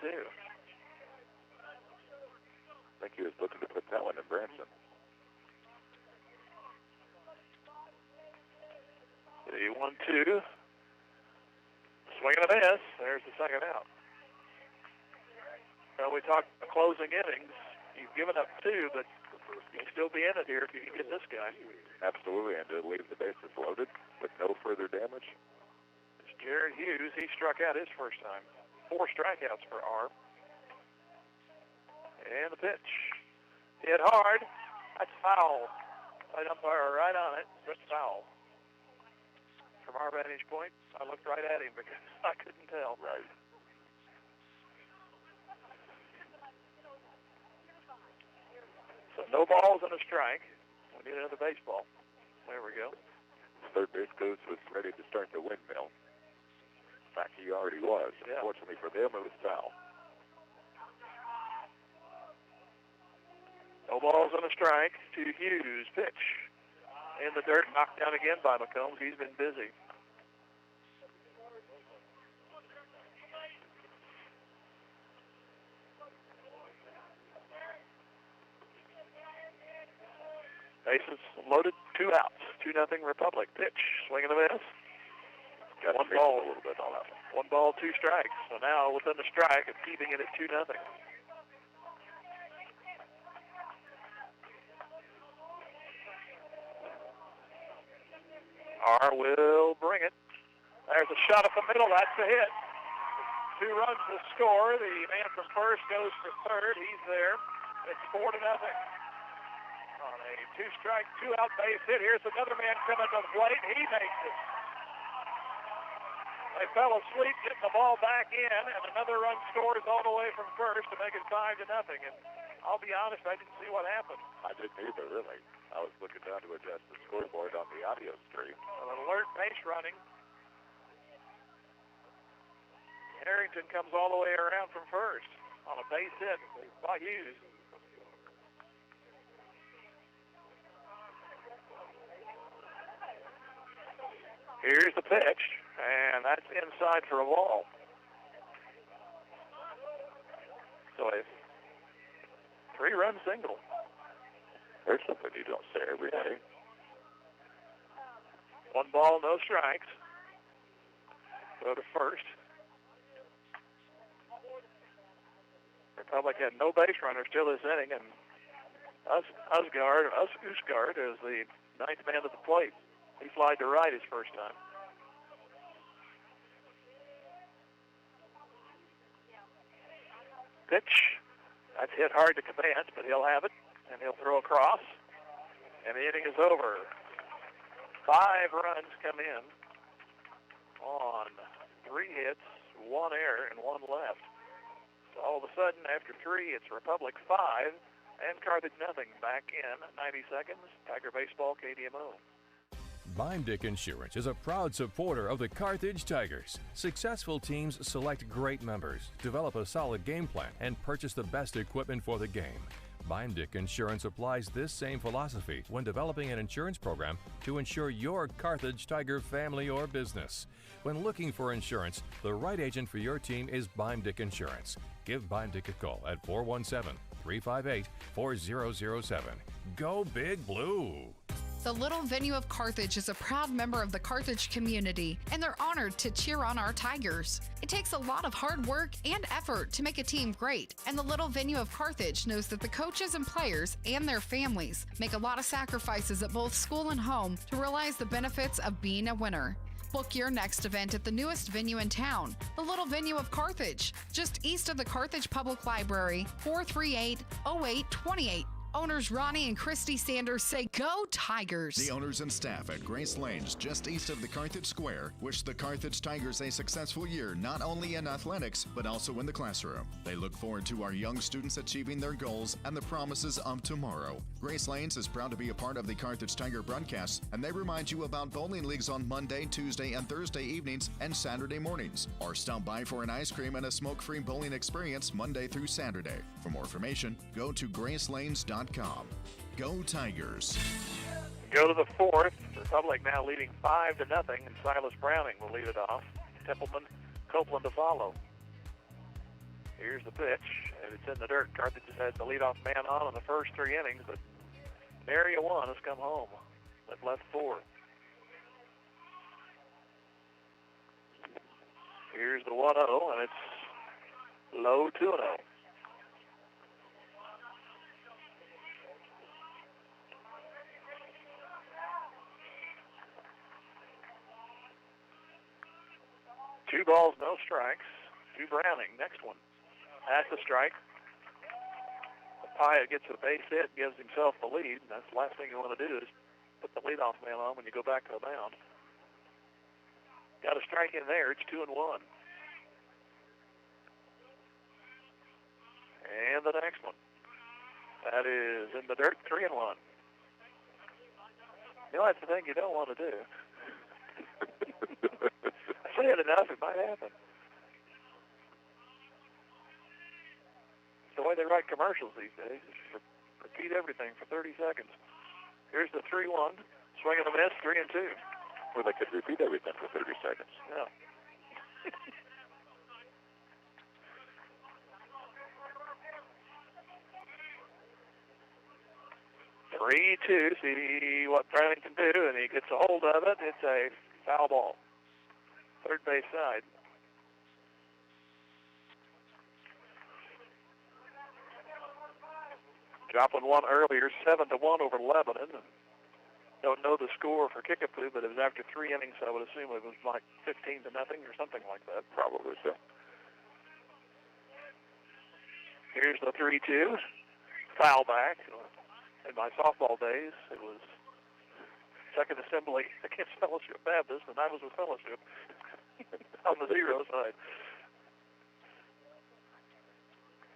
think he was looking to put that one in Branson. The 1-2. Swing and a miss. There's the second out. Well, we talked closing innings. You've given up 2, but you'll still be in it here if you can get this guy. Absolutely, and to leave the bases loaded with no further damage. It's Jared Hughes. He struck out his first time. 4 strikeouts for R. And the pitch. Hit hard. That's foul. Right umpire right on it. That's foul. From our vantage point, I looked right at him because I couldn't tell. Right. So no balls and a strike. We need another baseball. There we go. Third base coach was ready to start the windmill. In fact, he already was. Yeah. Unfortunately for them, it was foul. No balls and a strike to Hughes. Pitch. In the dirt, knocked down again by McCombs. He's been busy. Bases loaded, 2 outs. 2-0 Republic. Pitch. Swing and a miss. Got 1 ball. A little bit on that. 1 ball, 2 strikes. So now within the strike, it's keeping it at 2-0. R will bring it. There's a shot up the middle. That's a hit. 2 runs to score. The man from first goes for third. He's there. It's 4-0. On a 2-strike, 2-out base hit. Here's another man coming to the plate. He makes it. They fell asleep getting the ball back in, and another run scores all the way from first to make it 5-0. And I'll be honest, I didn't see what happened. I didn't either, really. I was looking down to adjust the scoreboard on the audio stream. An alert base running. Harrington comes all the way around from first on a base hit by Hughes. Here's the pitch, and that's inside for a ball. So a 3-run single. There's something you don't say every day. 1 ball, no strikes. Go to first. Republic had no base runners till this inning, and Usgaard is the 9th man at the plate. He flied to right his first time. Pitch. That's hit hard to Cabance, but he'll have it, and he'll throw across. And the inning is over. 5 runs come in on 3 hits, 1 error, and 1 left. So all of a sudden, after 3, it's Republic 5 and Carthage nothing. Back in 90 seconds, Tiger Baseball, KDMO. Bimedick Insurance is a proud supporter of the Carthage Tigers. Successful teams select great members, develop a solid game plan, and purchase the best equipment for the game. Bimedick Insurance applies this same philosophy when developing an insurance program to insure your Carthage Tiger family or business. When looking for insurance, the right agent for your team is Bimedick Insurance. Give Bimedick a call at 358-4007. Go Big Blue! The Little Venue of Carthage is a proud member of the Carthage community, and they're honored to cheer on our Tigers. It takes a lot of hard work and effort to make a team great, and the Little Venue of Carthage knows that the coaches and players and their families make a lot of sacrifices at both school and home to realize the benefits of being a winner. Book your next event at the newest venue in town, the Little Venue of Carthage, just east of the Carthage Public Library, 438-0828. Owners Ronnie and Christy Sanders say, "Go Tigers!" The owners and staff at Grace Lanes, just east of the Carthage Square, wish the Carthage Tigers a successful year, not only in athletics, but also in the classroom. They look forward to our young students achieving their goals and the promises of tomorrow. Grace Lanes is proud to be a part of the Carthage Tiger broadcast, and they remind you about bowling leagues on Monday, Tuesday, and Thursday evenings and Saturday mornings. Or stop by for an ice cream and a smoke-free bowling experience Monday through Saturday. For more information, go to gracelanes.com. Go Tigers. Go to the fourth. Republic now leading 5-0, and Silas Browning will lead it off. Templeman, Copeland to follow. Here's the pitch, and it's in the dirt. Carthage has had the leadoff man on in the first 3 innings, but Area 1 has come home. They've left 4. Here's the 1-0, and it's low 2-0. Two balls, no strikes. To Browning. Next one. That's a strike. Pyatt gets a base hit, gives himself the lead. And that's the last thing you want to do is put the leadoff man on when you go back to the mound. Got a strike in there. It's 2-1. And the next one. That is in the dirt, 3-1. You know, that's the thing you don't want to do. I say it enough, it might happen. It's the way they write commercials these days. Just repeat everything for 30 seconds. Here's the 3-1. Swing and a miss, 3-2. Well, they could repeat everything for 30 seconds. Yeah. 3-2. See what Browning can do, and he gets a hold of it. It's a foul ball. Third base side. Joplin won earlier, 7-1 over Lebanon. Don't know the score for Kickapoo, but it was after 3 innings, so I would assume it was like 15-0 or something like that. Probably so. Here's the 3-2. Foul back. In my softball days, it was second assembly against Fellowship Baptist, and I was with Fellowship on the 0 side.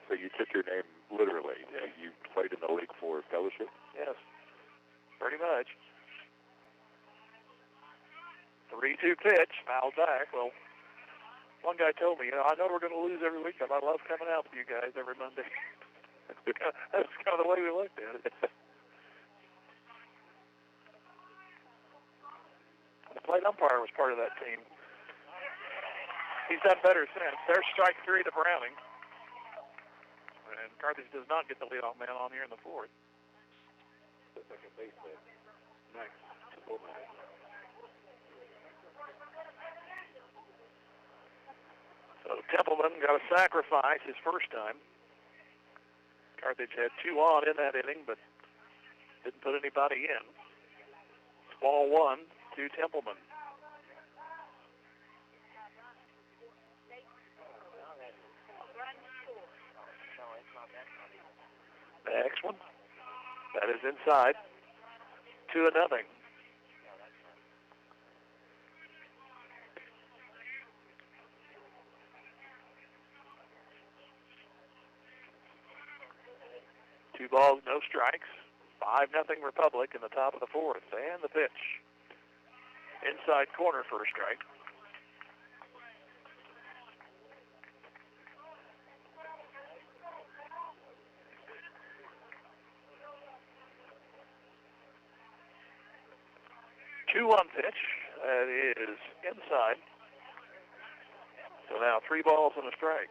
So you took your name literally. You played in the league for Fellowship? Yes, pretty much. 3-2 pitch, fouled back. Well, one guy told me, I know we're going to lose every week, but I love coming out with you guys every Monday. That's kind of the way we looked at it. The plate umpire was part of that team. He's done better since. There's strike 3 to Browning. And Carthage does not get the leadoff man on here in the 4th. The second baseman. Next. So Templeman got a sacrifice his first time. Carthage had 2 on in that inning, but didn't put anybody in. Ball 1 to Templeman. Next one. That is inside. 2-0. Two balls, no strikes. 5-0 Republic in the top of the 4th. And the pitch. Inside corner for a strike. Two-one pitch. That is inside. So now 3 balls and a strike.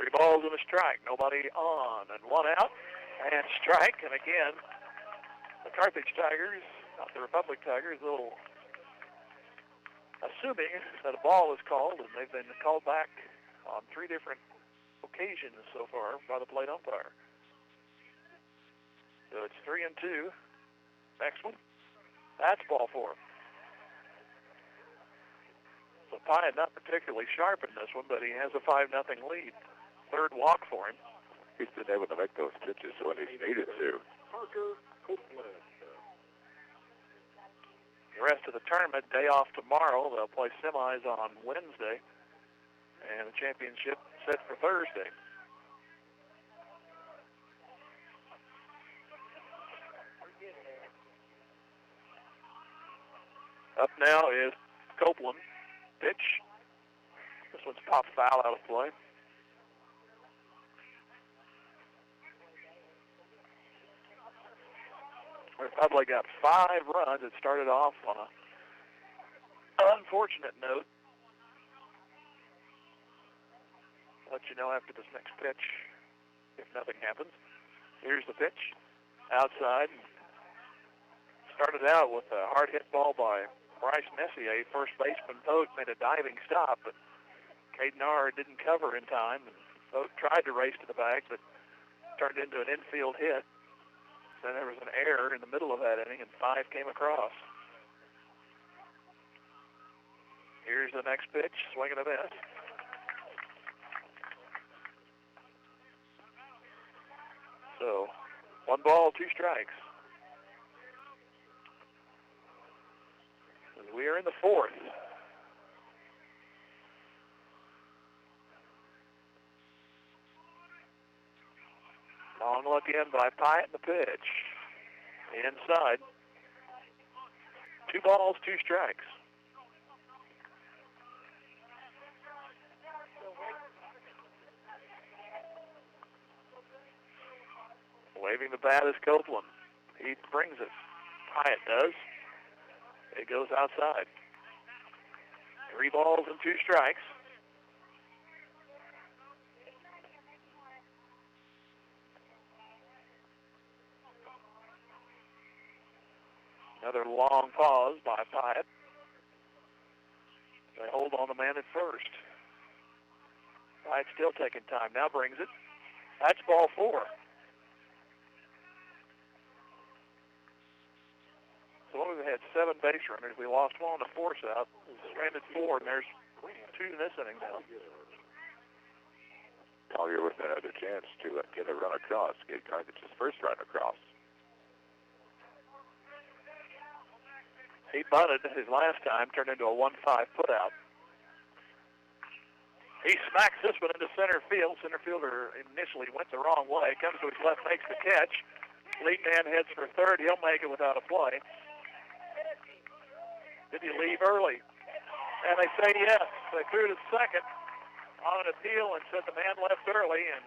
3 balls and a strike. Nobody on, and 1 out, and strike. And again, the Carthage Tigers, not the Republic Tigers, a little assuming that a ball is called, and they've been called back on 3 different occasions so far by the plate umpire. So it's 3-2. Next one, that's ball 4. So Pyatt not particularly sharp in this one, but he has a 5-0 lead. 3rd walk for him. He's been able to make those pitches when he's needed to. The rest of the tournament, day off tomorrow. They'll play semis on Wednesday, and the championship set for Thursday. Up now is Copeland. Pitch. This one's popped foul out of play. Republic got 5 runs. It started off on an unfortunate note. I'll let you know after this next pitch if nothing happens. Here's the pitch. Outside. Started out with a hard hit ball by Bryce Messier. First baseman Vogt made a diving stop, but Caden R didn't cover in time. Vogt tried to race to the bag, but turned into an infield hit. Then there was an error in the middle of that inning, and 5 came across. Here's the next pitch, swing and a miss. So, 1 ball, 2 strikes. And we are in the 4th. Long look in by Pyatt in the pitch. Inside. 2 balls, 2 strikes. Waving the bat is Copeland. He brings it. Pyatt does. It goes outside. 3 balls and 2 strikes. Another long pause by Pyatt. They hold on the man at first. Pyatt still taking time. Now brings it. That's ball 4. So we've had 7 base runners. We lost 1 on the force out. Stranded 4, and there's 2 in this inning now. Collier with another chance to get a run across, get Carthage's first run across. He bunted his last time, turned into a 1-5 putout. He smacks this one into center field. Center fielder initially went the wrong way. Comes to his left, makes the catch. Lead man heads for third. He'll make it without a play. Did he leave early? And they say yes. They threw to second on an appeal and said the man left early, and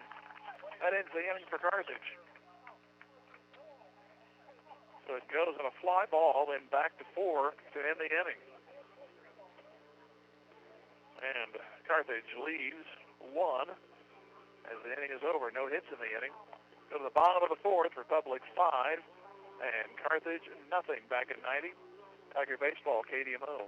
that ends the inning for Carthage. So it goes on a fly ball, then back to 4 to end the inning. And Carthage leaves 1 as the inning is over. No hits in the inning. Go to the bottom of the 4th, Republic 5, and Carthage nothing back at 90. Tiger Baseball, KDMO.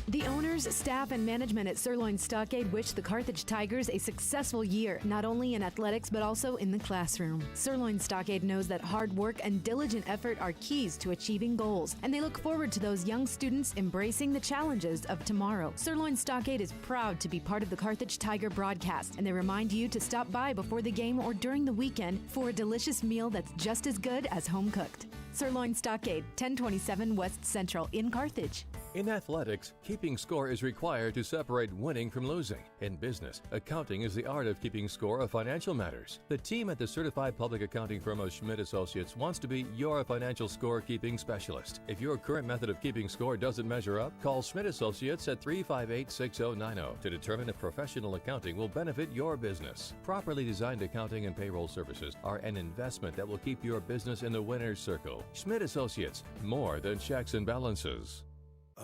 The owners, staff, and management at Sirloin Stockade wish the Carthage Tigers a successful year, not only in athletics but also in the classroom. Sirloin Stockade knows that hard work and diligent effort are keys to achieving goals, and they look forward to those young students embracing the challenges of tomorrow. Sirloin Stockade is proud to be part of the Carthage Tiger broadcast, and they remind you to stop by before the game or during the weekend for a delicious meal that's just as good as home cooked. Sirloin Stockade, 1027 West Central in Carthage. In athletics, keeping score is required to separate winning from losing. In business, accounting is the art of keeping score of financial matters. The team at the certified public accounting firm of Schmidt Associates wants to be your financial score-keeping specialist. If your current method of keeping score doesn't measure up, call Schmidt Associates at 358-6090 to determine if professional accounting will benefit your business. Properly designed accounting and payroll services are an investment that will keep your business in the winner's circle. Schmidt Associates, more than checks and balances.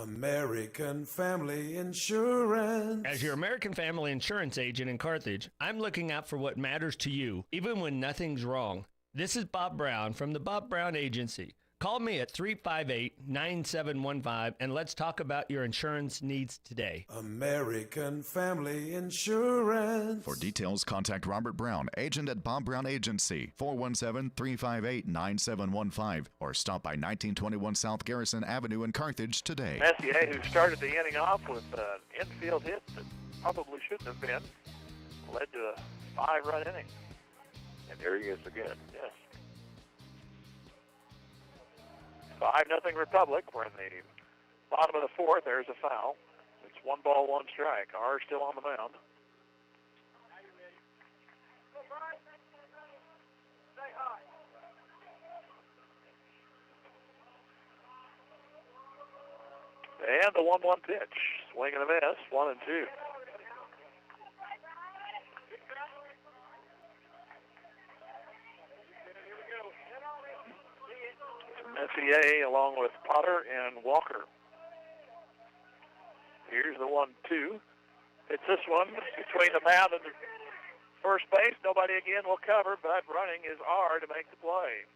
American Family Insurance. As your American Family Insurance agent in Carthage, I'm looking out for what matters to you, even when nothing's wrong. This is Bob Brown from the Bob Brown Agency. Call me at 358-9715 and let's talk about your insurance needs today. American Family Insurance. For details, contact Robert Brown, agent at Bob Brown Agency, 417-358-9715, or stop by 1921 South Garrison Avenue in Carthage today. MSHSAA, who started the inning off with an infield hit that probably shouldn't have been, led to a 5-run inning. And there he is again. Yes. 5-0 Republic. We're in the bottom of the fourth. There's a foul. It's 1 ball, 1 strike. R still on the mound. And the 1-1 pitch. Swing and a miss. 1-2. MSHSAA along with Potter and Walker. Here's the 1-2. It's this one between the mound and the first base. Nobody again will cover, but running is R to make the play.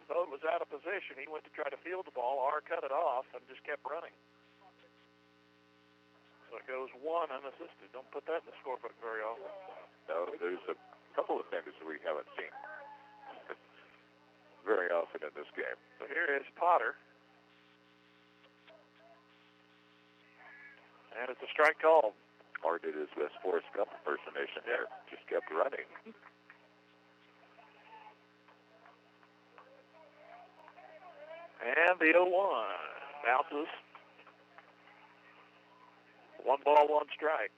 Though it was out of position, he went to try to field the ball. R cut it off and just kept running. So it goes 1 unassisted. Don't put that in the scorebook very often. No, there's a couple of things we haven't seen very often in this game. So here is Potter. And it's a strike call. Or did his best Forrest Gump impersonation there. Just kept running. And the 0-1 bounces. 1 ball, 1 strike.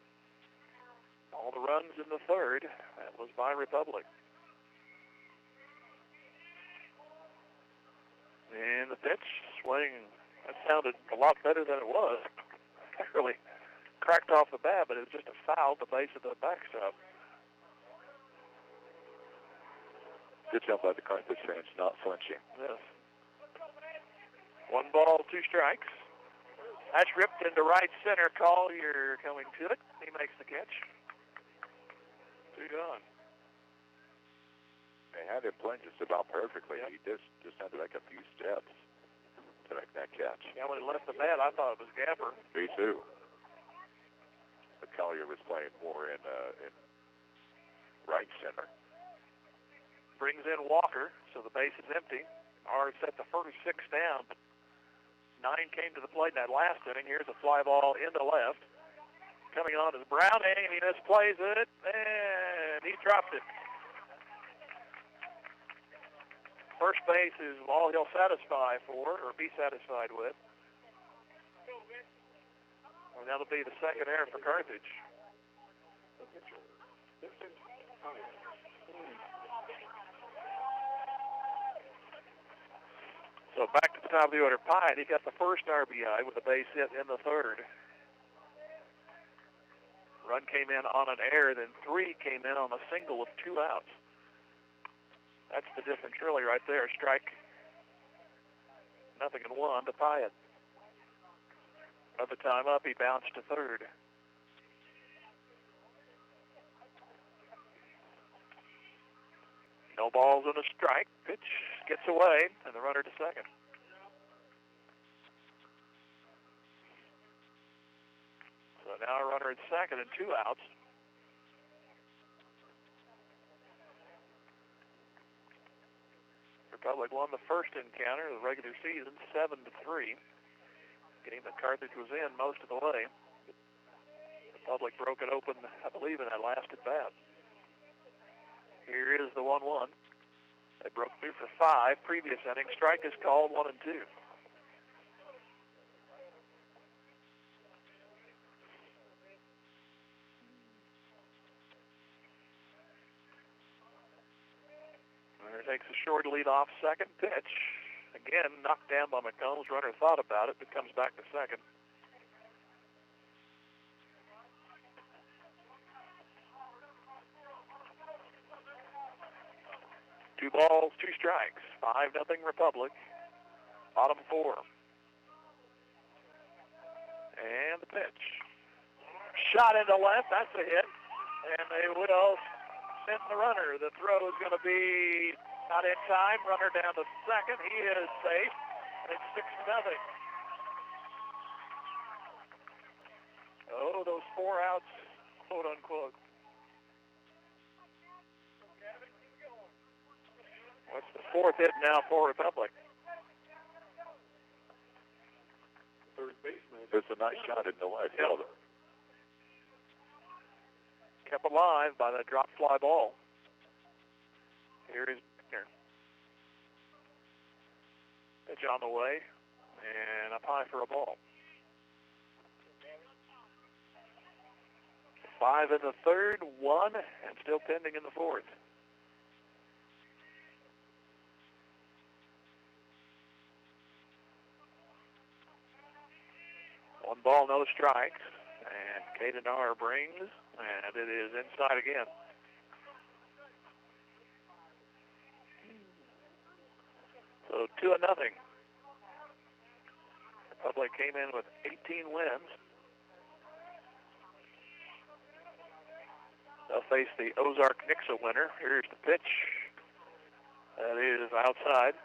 All the runs in the third. That was by Republic. And the pitch, swing, that sounded a lot better than it was. It really cracked off the bat, but it was just a foul at the base of the backstop. Good job by the Carthage fans, not flinching. Yes. 1 ball, 2 strikes. That's ripped into right center. Collier coming to it. He makes the catch. 2 gone. They had him playing just about perfectly. Yep. He just had to make a few steps to make that catch. Yeah, when he left the bat, I thought it was Gapper. Me too. But Collier was playing more in right center. Brings in Walker, so the base is empty. R set the first 6 down, but 9 came to the plate in that last inning. Here's a fly ball into left. Coming on is Browning, and he misplays it, and he dropped it. First base is all he'll satisfy for, or be satisfied with. And that'll be the second error for Carthage. So back to the top of the order. Pine, he got the first RBI with a base hit in the third. Run came in on an error, then 3 came in on a single with 2 outs. That's the difference really right there. Strike 0-1 to Pyatt. By the time up, he bounced to third. No balls and a strike. Pitch gets away, and the runner to second. So now a runner at second and 2 outs. Republic won the first encounter of the regular season 7-3. Game that Carthage was in most of the way. Republic broke it open, I believe, in that last at bat. Here is the 1-1. They broke through for 5 previous innings. Strike is called 1-2. Runner takes a short lead off second. Pitch. Again, knocked down by McCombs. Runner thought about it, but comes back to second. Two balls, 2 strikes. 5-0 Republic. Bottom 4. And the pitch. Shot into left. That's a hit. And they will send the runner. The throw is going to be not in time. Runner down to second. He is safe. And it's 6-0. Oh, those 4 outs, quote unquote. What's the 4th hit now for Republic? Third baseman. It's a nice shot in the left field. Kept alive by that drop fly ball. Here is Bickner. Pitch on the way, and up high for a ball. 5 in the third, 1, and still pending in the fourth. One ball, no strikes, and Caden R brings, and it is inside again. So 2-0. Republic came in with 18 wins. They'll face the Ozark-Nixa winner. Here's the pitch. That is outside.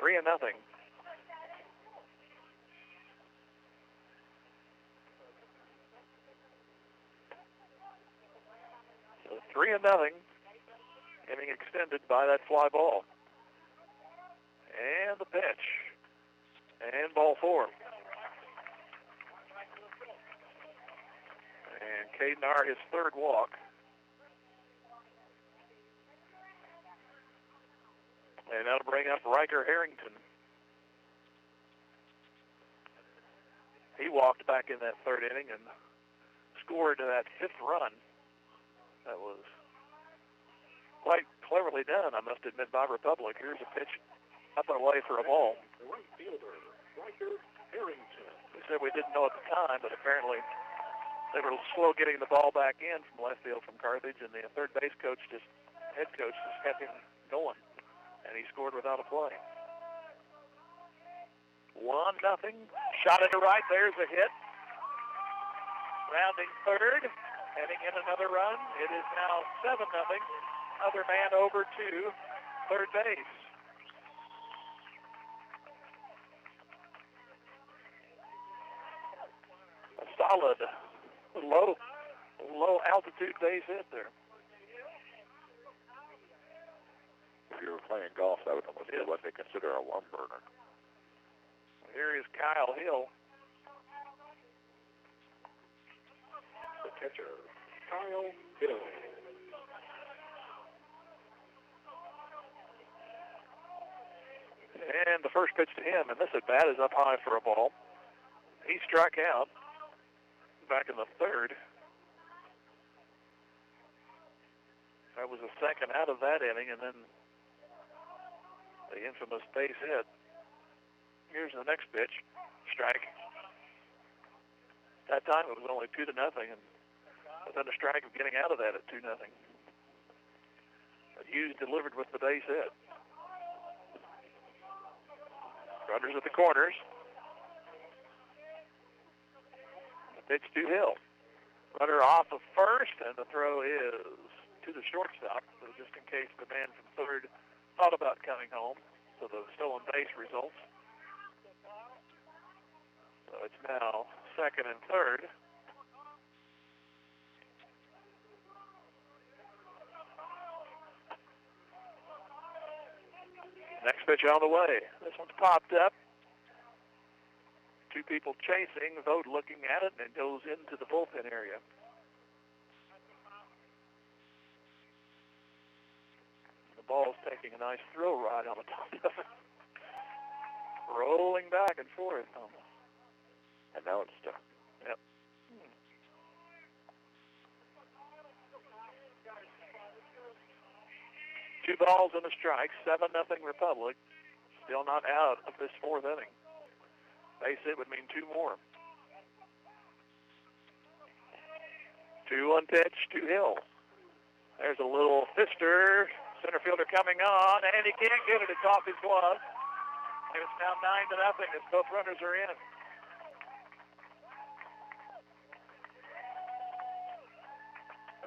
3-0. So 3-0. Getting extended by that fly ball. And the pitch. And ball 4. And Caden R, his third walk. And that'll bring up Riker Harrington. He walked back in that third inning and scored that 5th run. That was quite cleverly done, I must admit, by Republic. Here's a pitch up and away for a ball. The right fielder, Riker Harrington. We said we didn't know at the time, but apparently they were slow getting the ball back in from left field from Carthage, and the head coach just kept him going, and he scored without a play. 1-0. Shot into right. There's a hit. Rounding third. Heading in another run. It is now 7-0. Other man over to third base. A solid, low altitude base hit there. If you were playing golf, that would almost be what they consider a lung burner. Here is Kyle Hill. The catcher, Kyle Hill. And the first pitch to him, and this at bat is up high for a ball. He struck out back in the third. That was the second out of that inning, and then the infamous base hit. Here's the next pitch. Strike. That time it was only 2-0, and within a strike of getting out of that at 2-0. But Hughes delivered with the base hit. Runners at the corners. The pitch to Hill. Runner off of first, and the throw is to the shortstop. So just in case the man from third thought about coming home. So the stolen base results. So it's now second and third. Next pitch on the way. This one's popped up. 2 people chasing, Vogt looking at it, and it goes into the bullpen area. The ball's taking a nice thrill ride on the top of it. Rolling back and forth almost. And now it's stuck. Yep. 2 balls and a strike, 7-0 Republic. Still not out of this 4th inning. Base hit would mean 2 more. 2-1 pitch to Hill. There's a little fister. Center fielder coming on, and he can't get it. It's off his glove. And it's now 9-0 as both runners are in.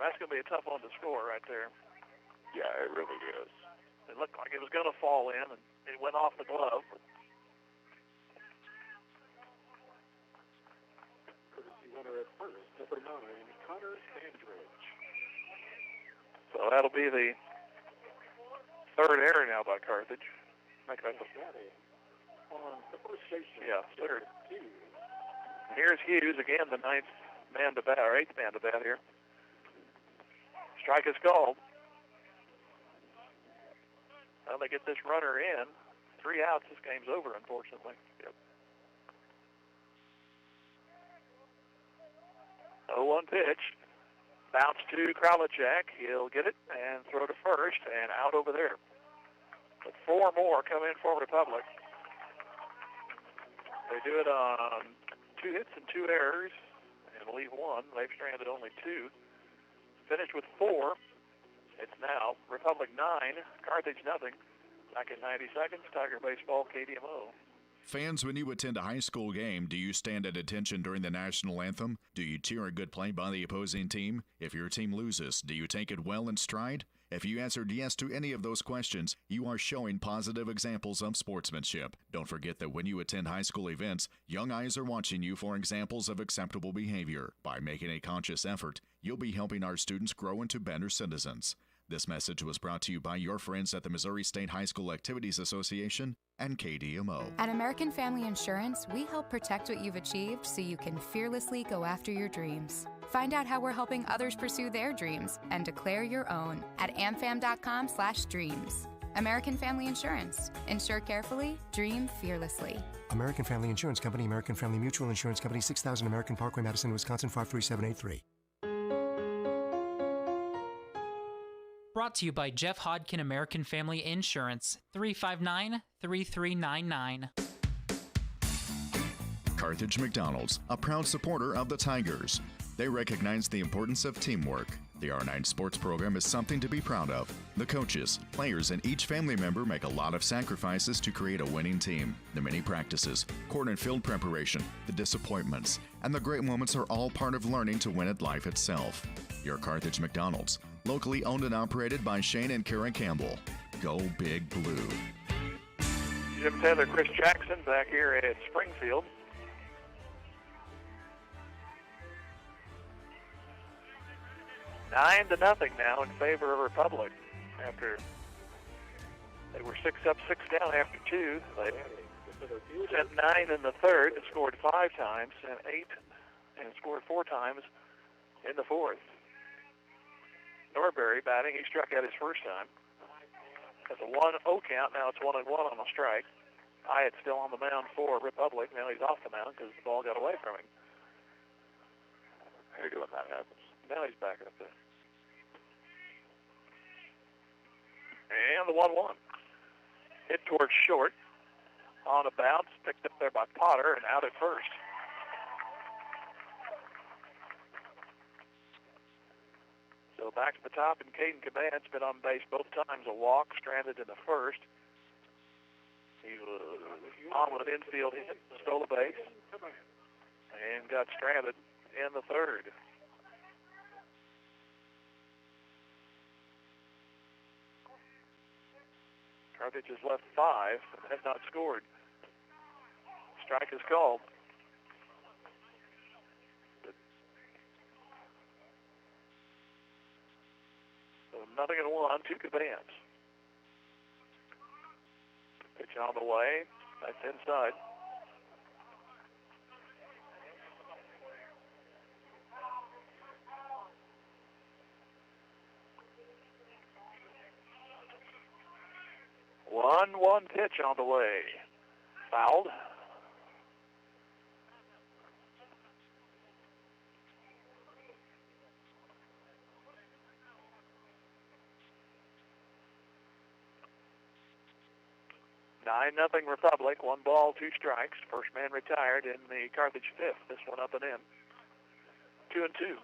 And that's going to be a tough one to score right there. Yeah, it really is. It looked like it was going to fall in, and it went off the glove. Runner at first, number 9, Connor Sandridge. So that'll be the third error now by Carthage. Make that On the first station. Yeah, third. Hughes. Here's Hughes again, the eighth man to bat here. Strike is called. Well, they get this runner in. 3 outs, this game's over, unfortunately. Yep. 0-1 pitch. Bounce to Kralichak. He'll get it and throw to first and out over there. But 4 more come in for Republic. They do it on 2 hits and 2 errors and leave 1. They've stranded only 2. Finished with 4. It's now Republic 9, Carthage nothing. Back in 90 seconds, Tiger Baseball, KDMO. Fans, when you attend a high school game, do you stand at attention during the national anthem? Do you cheer a good play by the opposing team? If your team loses, do you take it well in stride? If you answered yes to any of those questions, you are showing positive examples of sportsmanship. Don't forget that when you attend high school events, young eyes are watching you for examples of acceptable behavior. By making a conscious effort, you'll be helping our students grow into better citizens. This message was brought to you by your friends at the Missouri State High School Activities Association and KDMO. At American Family Insurance, we help protect what you've achieved so you can fearlessly go after your dreams. Find out how we're helping others pursue their dreams and declare your own at amfam.com/dreams. American Family Insurance. Insure carefully, dream fearlessly. American Family Insurance Company, American Family Mutual Insurance Company, 6000 American Parkway, Madison, Wisconsin, 53783. Brought to you by Jeff Hodkin American Family Insurance, 359-3399. Carthage McDonald's, a proud supporter of the Tigers. They recognize the importance of teamwork. The R9 sports program is something to be proud of. The coaches, players, and each family member make a lot of sacrifices to create a winning team. The many practices, court and field preparation, the disappointments, and the great moments are all part of learning to win at life itself. Your Carthage McDonald's, locally owned and operated by Shane and Kara Campbell. Go Big Blue. Jim Taylor, Chris Jackson back here at Springfield. Nine to nothing now in favor of Republic. After they were 6 up, 6 down after 2. They sent 9 in the third and scored 5 times, and 8 and scored 4 times in the fourth. Norbury batting. He struck out his first time. That's a 1-0 count. Now it's 1-1 on a strike. Hyatt's still on the mound for Republic. Now he's off the mound because the ball got away from him. How do you do when that happens? Now he's back up there. And the 1-1. Hit towards short. On a bounce. Picked up there by Potter and out at first. So back to the top, and Caden Caban's been on base both times. A walk, stranded in the first. He was on with an infield hit, stole a base, and got stranded in the third. Carthage has left 5 and has not scored. Strike is called. So 0-1, 2 Cabans. Pitch on the way. That's inside. One pitch on the way. Fouled. Nine nothing Republic. 1 ball, 2 strikes. First man retired in the Carthage fifth. This one up and in. 2-2.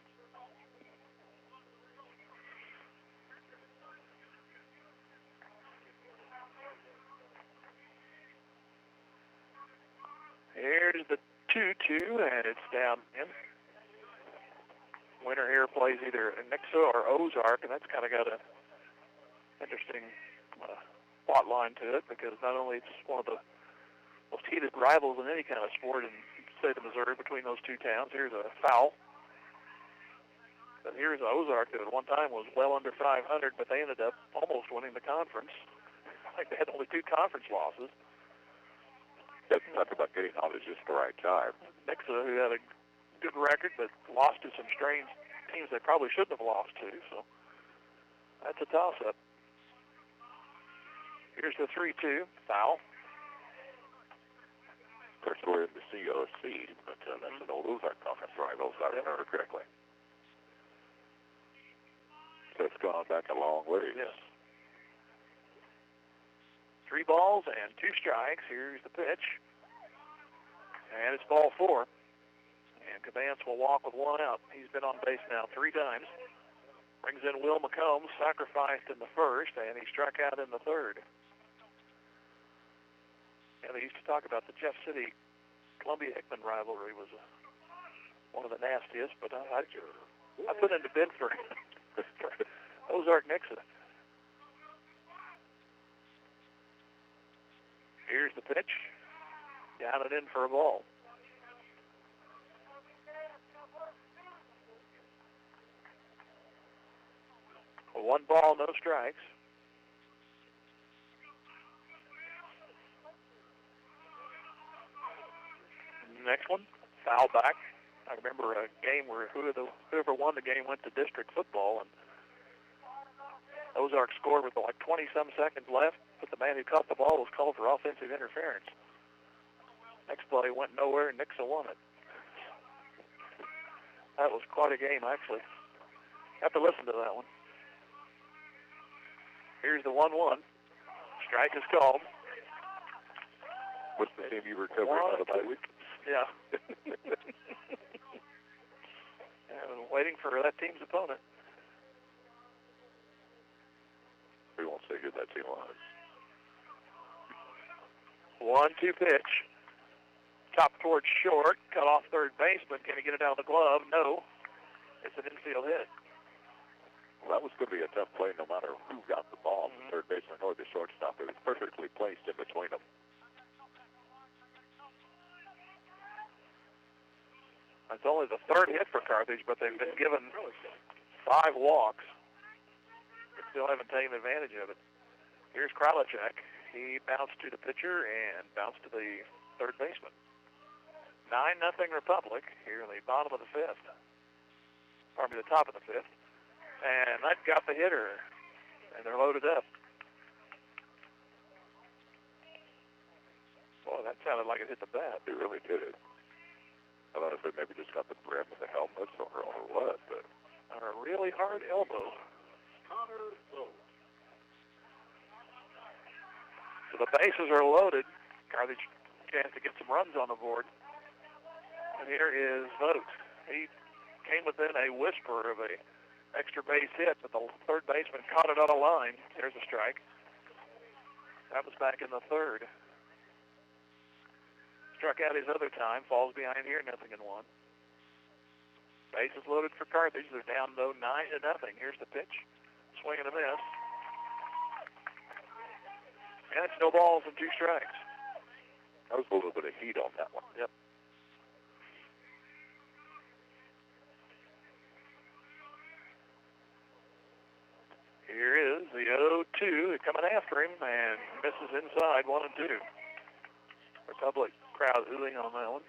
Here's the 2-2, and it's down in. Winner here plays either Nixa or Ozark, and that's kind of got an interesting plot line to it because not only it's one of the most heated rivals in any kind of sport in the state of Missouri between those two towns. Here's a foul. But here's Ozark that at one time was well under 500, but they ended up almost winning the conference. Like they had only 2 conference losses. That's talk about getting out at just the right time. Nixa, who had a good record, but lost to some strange teams they probably shouldn't have lost to, so that's a toss-up. Here's the 3-2, foul. Of course, we're in the COC, but that's an old Ozark conference rival, if I remember correctly. So it's gone back a long way. Yes. 3 balls and 2 strikes. Here's the pitch. And it's ball 4. And Cabance will walk with 1 out. He's been on base now 3 times. Brings in Will McCombs, sacrificed in the first, and he struck out in the third. And they used to talk about the Jeff City Columbia-Hickman rivalry was one of the nastiest, but I put into bid for Ozark Nixa. Here's the pitch. Down and in for a ball. A 1 ball, no strikes. Next one, foul back. I remember a game where whoever won the game went to district football, and Ozark scored with like 20-some seconds left, but the man who caught the ball was called for offensive interference. Next play went nowhere, and Nixa won it. That was quite a game, actually. Have to listen to that one. Here's the 1-1. Strike is called. What's the name you were covering on the bye week? Yeah. And waiting for that team's opponent. We won't say who that team was. 1-2 pitch. Top towards short. Cut off third baseman. Can he get it out of the glove? No. It's an infield hit. Well, that was going to be a tough play no matter who got the ball, the third baseman or the shortstop. It was perfectly placed in between them. It's only the 3rd hit for Carthage, but they've been given 5 walks. They still haven't taken advantage of it. Here's Kralichek. He bounced to the pitcher and bounced to the third baseman. 9-0 Republic here in the bottom of the 5th. Probably the top of the 5th. And that got the hitter. And they're loaded up. Boy, that sounded like it hit the bat. It really did. I don't know if it maybe just got the brim of the helmet or what, but... On a really hard elbow. So the bases are loaded. Carthage chance to get some runs on the board. And here is Vogt. He came within a whisper of a extra base hit, but the third baseman caught it on a line. There's a strike. That was back in the 3rd. Struck out his other time, falls behind here, 0-1. Bases loaded for Carthage. They're down, though, 9-0. Here's the pitch. Swing and a miss. And it's no balls and 2 strikes. That was a little bit of heat on that one. Yep. Here is the 0-2 coming after him and misses inside 1-2. Republic crowd hooting on that one.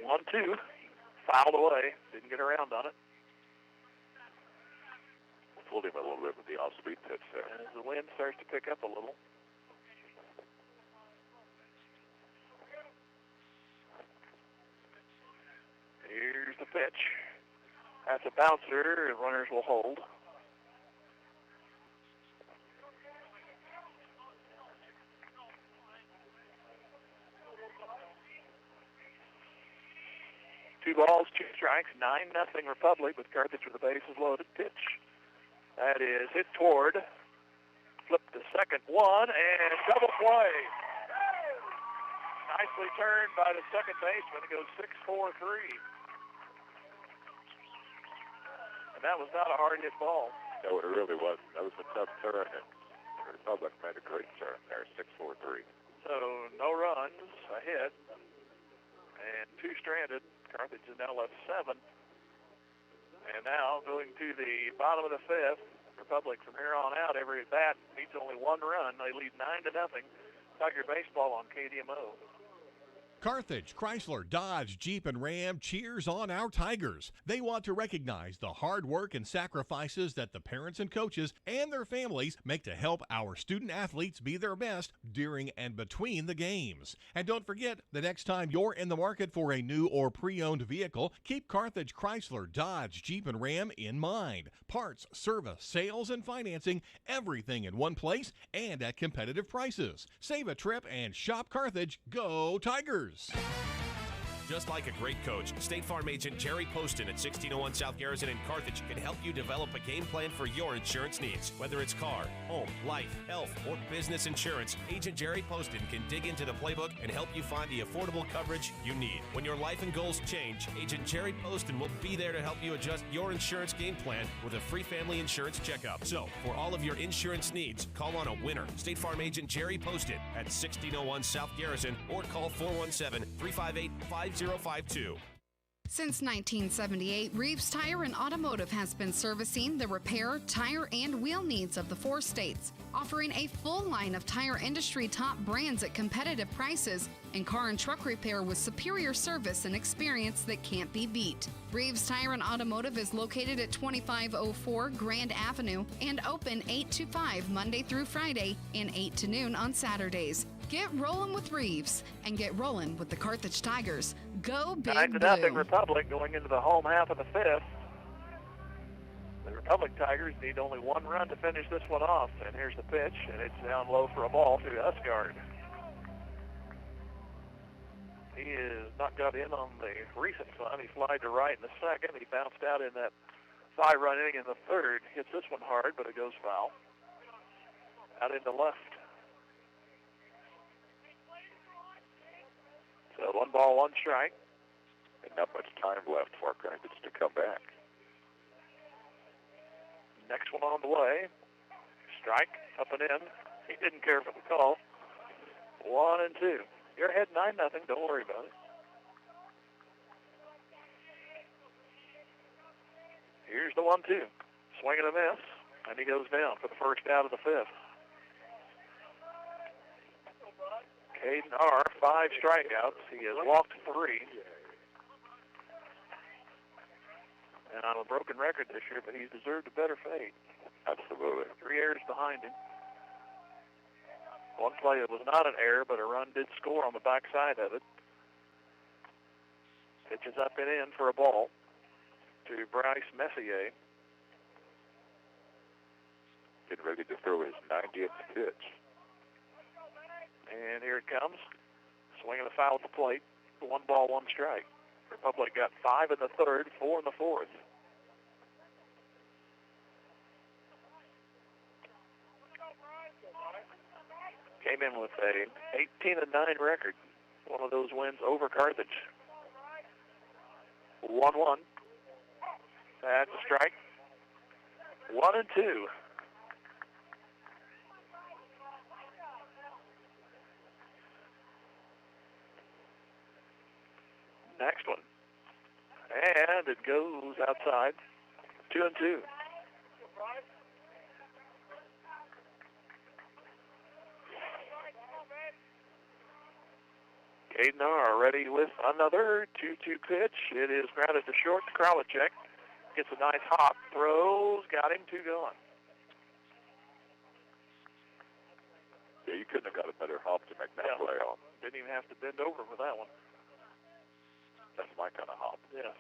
One, two, fouled away. Didn't get around on it. Pulled him a little bit with the off-speed pitch there. As the wind starts to pick up a little. Here's the pitch. That's a bouncer, and runners will hold. Two balls, 2 strikes, 9-0 Republic with Carthage with the bases loaded. Pitch. That is hit toward. Flip to second, 1, and double play. Nicely turned by the second baseman. It goes 6-4-3. And that was not a hard hit ball. No, it really wasn't. That was a tough turn. And the Republic made a great turn there, 6-4-3. So no runs, a hit, and 2 stranded. Carthage has now left 7. And now going to the bottom of the 5th, Republic from here on out, every bat needs only 1 run. They lead 9-0. Tiger baseball on KDMO. Carthage, Chrysler, Dodge, Jeep, and Ram cheers on our Tigers. They want to recognize the hard work and sacrifices that the parents and coaches and their families make to help our student athletes be their best during and between the games. And don't forget, the next time you're in the market for a new or pre-owned vehicle, keep Carthage, Chrysler, Dodge, Jeep, and Ram in mind. Parts, service, sales, and financing, everything in one place and at competitive prices. Save a trip and shop Carthage. Go Tigers! Just like a great coach, State Farm agent Jerry Poston at 1601 South Garrison in Carthage can help you develop a game plan for your insurance needs. Whether it's car, home, life, health, or business insurance, Agent Jerry Poston can dig into the playbook and help you find the affordable coverage you need. When your life and goals change, Agent Jerry Poston will be there to help you adjust your insurance game plan with a free family insurance checkup. So, for all of your insurance needs, call on a winner. State Farm agent Jerry Poston at 1601 South Garrison or call 417-358-5052. Since 1978, Reeves Tire and Automotive has been servicing the repair, tire, and wheel needs of the 4 states, offering a full line of tire industry top brands at competitive prices and car and truck repair with superior service and experience that can't be beat. Reeves Tire and Automotive is located at 2504 Grand Avenue and open 8 to 5 Monday through Friday and 8 to noon on Saturdays. Get rolling with Reeves and get rolling with the Carthage Tigers. Go Big 9-0 Blue. Republic going into the home half of the 5th. The Republic Tigers need only 1 run to finish this one off. And here's the pitch, and it's down low for a ball to Usgard. He has not got in on the recent fun. He flied to right in the 2nd. He bounced out in that 5-run inning in the 3rd. Hits this one hard, but it goes foul. Out into left. So 1 ball, 1 strike. And not much time left for Carthage to come back. Next one on the way. Strike, up and in. He didn't care for the call. 1 and 2. You're ahead 9-0. Don't worry about it. Here's the 1-2. Swing and a miss. And he goes down for the first out of the 5th. Caden R, 5 strikeouts. He has walked 3. And on a broken record this year, but he's deserved a better fate. Absolutely. 3 errors behind him. One play that was not an error, but a run did score on the backside of it. Pitches up and in for a ball to Bryce Messier. Getting ready to throw his 90th pitch. And here it comes. Swing and a foul at the plate. 1 ball, 1 strike. Republic got 5 in the 3rd, 4 in the 4th. Came in with a 18-9 record. One of those wins over Carthage. 1-1. That's a strike. 1 and 2. Next one. And it goes outside. 2 and 2. Caden R ready with another 2-2 pitch. It is grounded to short to Kralichek. Gets a nice hop. Throws. Got him. 2 gone. Yeah, you couldn't have got a better hop to make that play on. Didn't even have to bend over for that one. That's my kind of hop. Yes.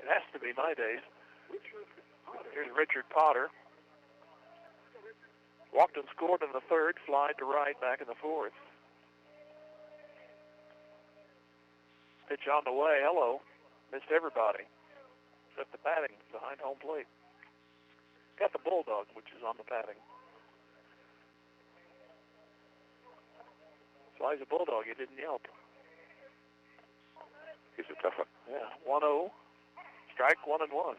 It has to be my days. Here's Richard Potter. Walked and scored in the 3rd. Flied to right back in the 4th. Pitch on the way. Hello. Missed everybody. Except the batting behind home plate. Got the Bulldog, which is on the batting. why he's a Bulldog. He didn't yelp. He's a tough one. Yeah, 1-0. Strike 1-1.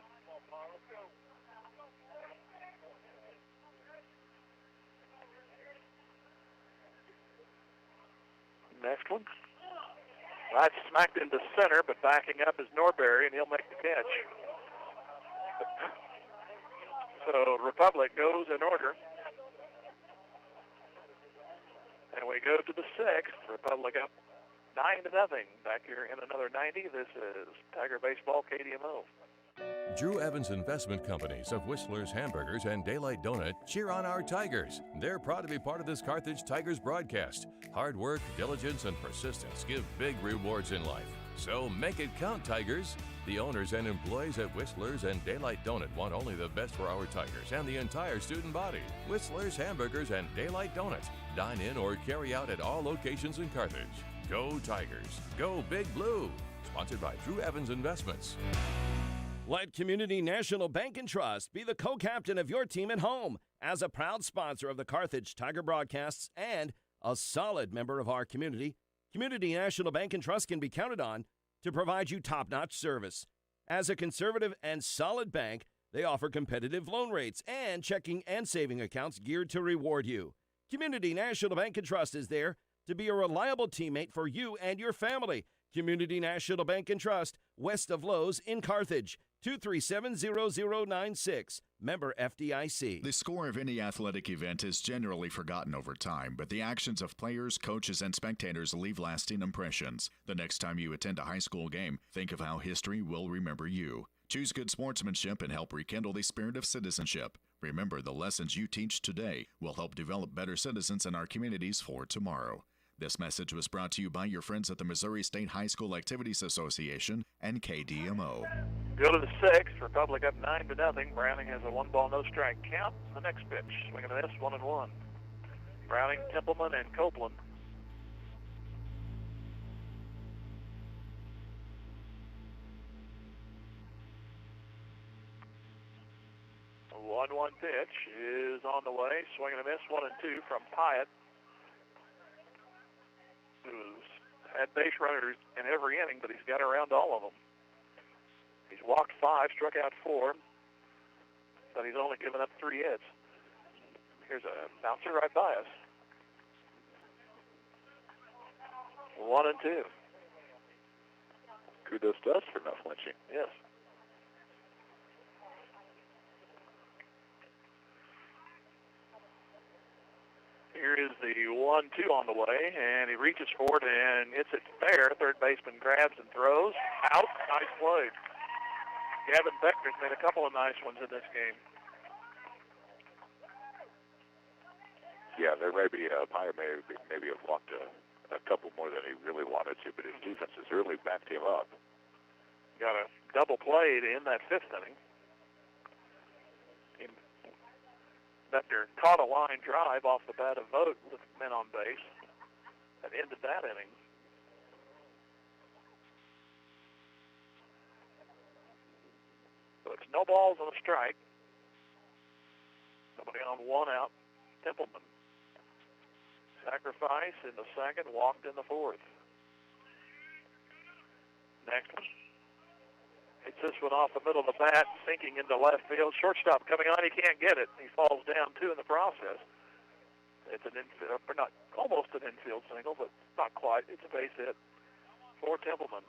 Next one. That's smacked into center, but backing up is Norberry, and he'll make the catch. So Republic goes in order. And we go to the sixth. Republic up 9-0. Back here in another 90. This is Tiger Baseball KDMO. Drew Evans Investment Companies of Whistler's Hamburgers and Daylight Donut cheer on our Tigers. They're proud to be part of this Carthage Tigers broadcast. Hard work, diligence, and persistence give big rewards in life. So make it count, Tigers. The owners and employees at Whistler's and Daylight Donut want only the best for our Tigers and the entire student body. Whistler's Hamburgers and Daylight Donut. Dine in or carry out at all locations in Carthage. Go Tigers. Go Big Blue. Sponsored by Drew Evans Investments. Let Community National Bank and Trust be the co-captain of your team at home. As a proud sponsor of the Carthage Tiger broadcasts and a solid member of our community, Community National Bank and Trust can be counted on to provide you top-notch service. As a conservative and solid bank, they offer competitive loan rates and checking and saving accounts geared to reward you. Community National Bank and Trust is there to be a reliable teammate for you and your family. Community National Bank and Trust, west of Lowe's in Carthage. 237-0096. Member FDIC. The score of any athletic event is generally forgotten over time, but the actions of players, coaches, and spectators leave lasting impressions. The next time you attend a high school game, think of how history will remember you. Choose good sportsmanship and help rekindle the spirit of citizenship. Remember, the lessons you teach today will help develop better citizens in our communities for tomorrow. This message was brought to you by your friends at the Missouri State High School Activities Association and KDMO. Go to the sixth. Republic up 9-0. Browning has a 1-ball, no strike count. The next pitch, swing and a miss, 1-1. Browning, Templeman, and Copeland. A 1-1 pitch is on the way. Swing and a miss, 1-2 from Pyatt, who's had base runners in every inning, but he's got around all of them. He's walked 5, struck out 4, but he's only given up 3 hits. Here's a bouncer right by us. 1-2. Kudos to us for not flinching. Yes. Here is the 1-2 on the way, and he reaches for it and hits it fair. Third baseman grabs and throws. Out. Nice play. Gavin Beckner's made a couple of nice ones in this game. Yeah, there may be Pyatt maybe have walked a couple more than he really wanted to, but his defense has really backed him up. Got a double play in that 5th inning. Beckner caught a line drive off the bat of Vogt with men on base that ended that inning. So it's no balls and a strike. Nobody on 1 out. Templeman. Sacrifice in the 2nd, walked in the 4th. Next one. Hits this one off the middle of the bat, sinking into left field. Shortstop coming on, he can't get it. He falls down, too, in the process. It's an infield, or not, almost an infield single, but not quite. It's a base hit for Templeman.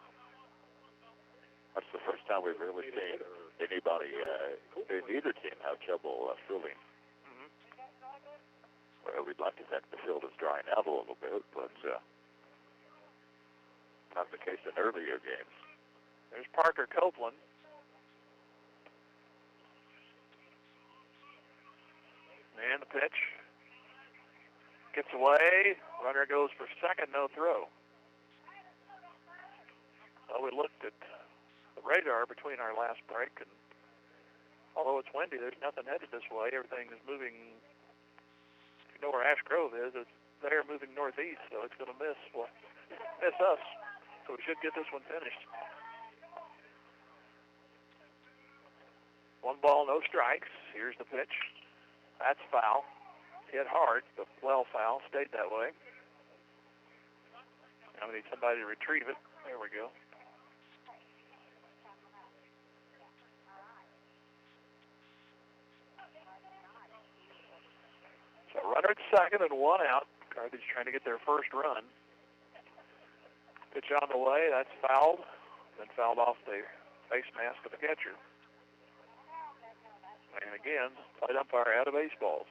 That's the first time we've really seen anybody in either team have trouble fielding. Mm-hmm. Well, we'd like to think the field is drying out a little bit, but not the case in earlier games. There's Parker Copeland. And the pitch. Gets away. Runner goes for 2nd, no throw. Well, we looked at the radar between our last break, and although it's windy, there's nothing headed this way. Everything is moving. If you know where Ash Grove is, it's there moving northeast, so it's going to miss us. So we should get this one finished. 1 ball, no strikes. Here's the pitch. That's foul. Hit hard, but well foul. Stayed that way. We need somebody to retrieve it. There we go. So runner at second and one out. Carthage trying to get their first run. Pitch on the way. That's fouled. Then fouled off the face mask of the catcher. And again, plate umpire out of baseballs.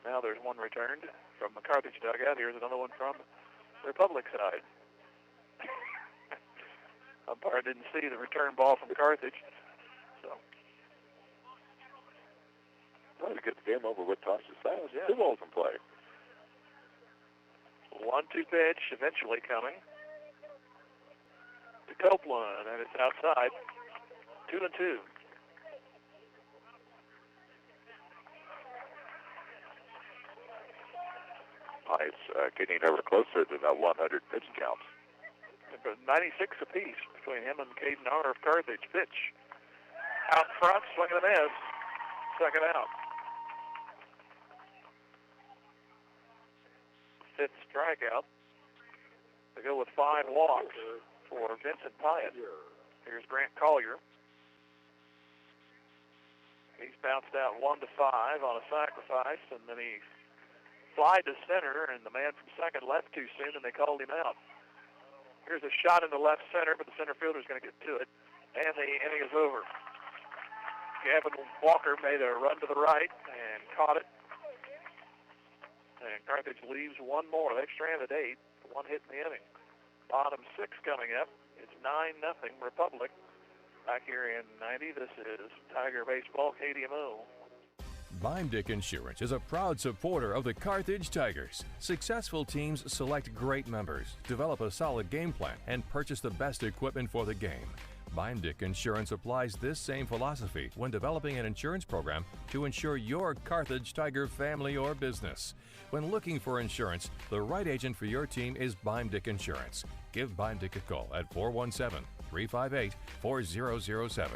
Now there's one returned from the Carthage dugout. Here's another one from the Republic side. Umpire didn't see the return ball from Carthage. So. Well, to get the game over with, toss the fouls. Yeah. 2 balls in play. 1-2 pitch eventually coming to Copeland, and it's outside. 2-2. It's getting ever closer to that 100 pitch counts. 96 apiece between him and Caden R of Carthage. Pitch out front, swing and a miss. Second out. Fifth strikeout. They go with 5 walks for Vincent Pyatt. Here's Grant Collier. He's bounced out 1-5 on a sacrifice, and then he flied to center, and the man from second left too soon, and they called him out. Here's a shot in the left center, but the center fielder's going to get to it, and the inning is over. Gavin Walker made a run to the right and caught it. And Carthage leaves one more. They've stranded 8. 1 hit in the inning. Bottom 6 coming up. It's 9-0 Republic. Back here in 90, this is Tiger Baseball KDMO. Beimdick Insurance is a proud supporter of the Carthage Tigers. Successful teams select great members, develop a solid game plan, and purchase the best equipment for the game. Beimdick Insurance applies this same philosophy when developing an insurance program to insure your Carthage Tiger family or business. When looking for insurance, the right agent for your team is Beimdick Insurance. Give Beimdick a call at 417-358-4007.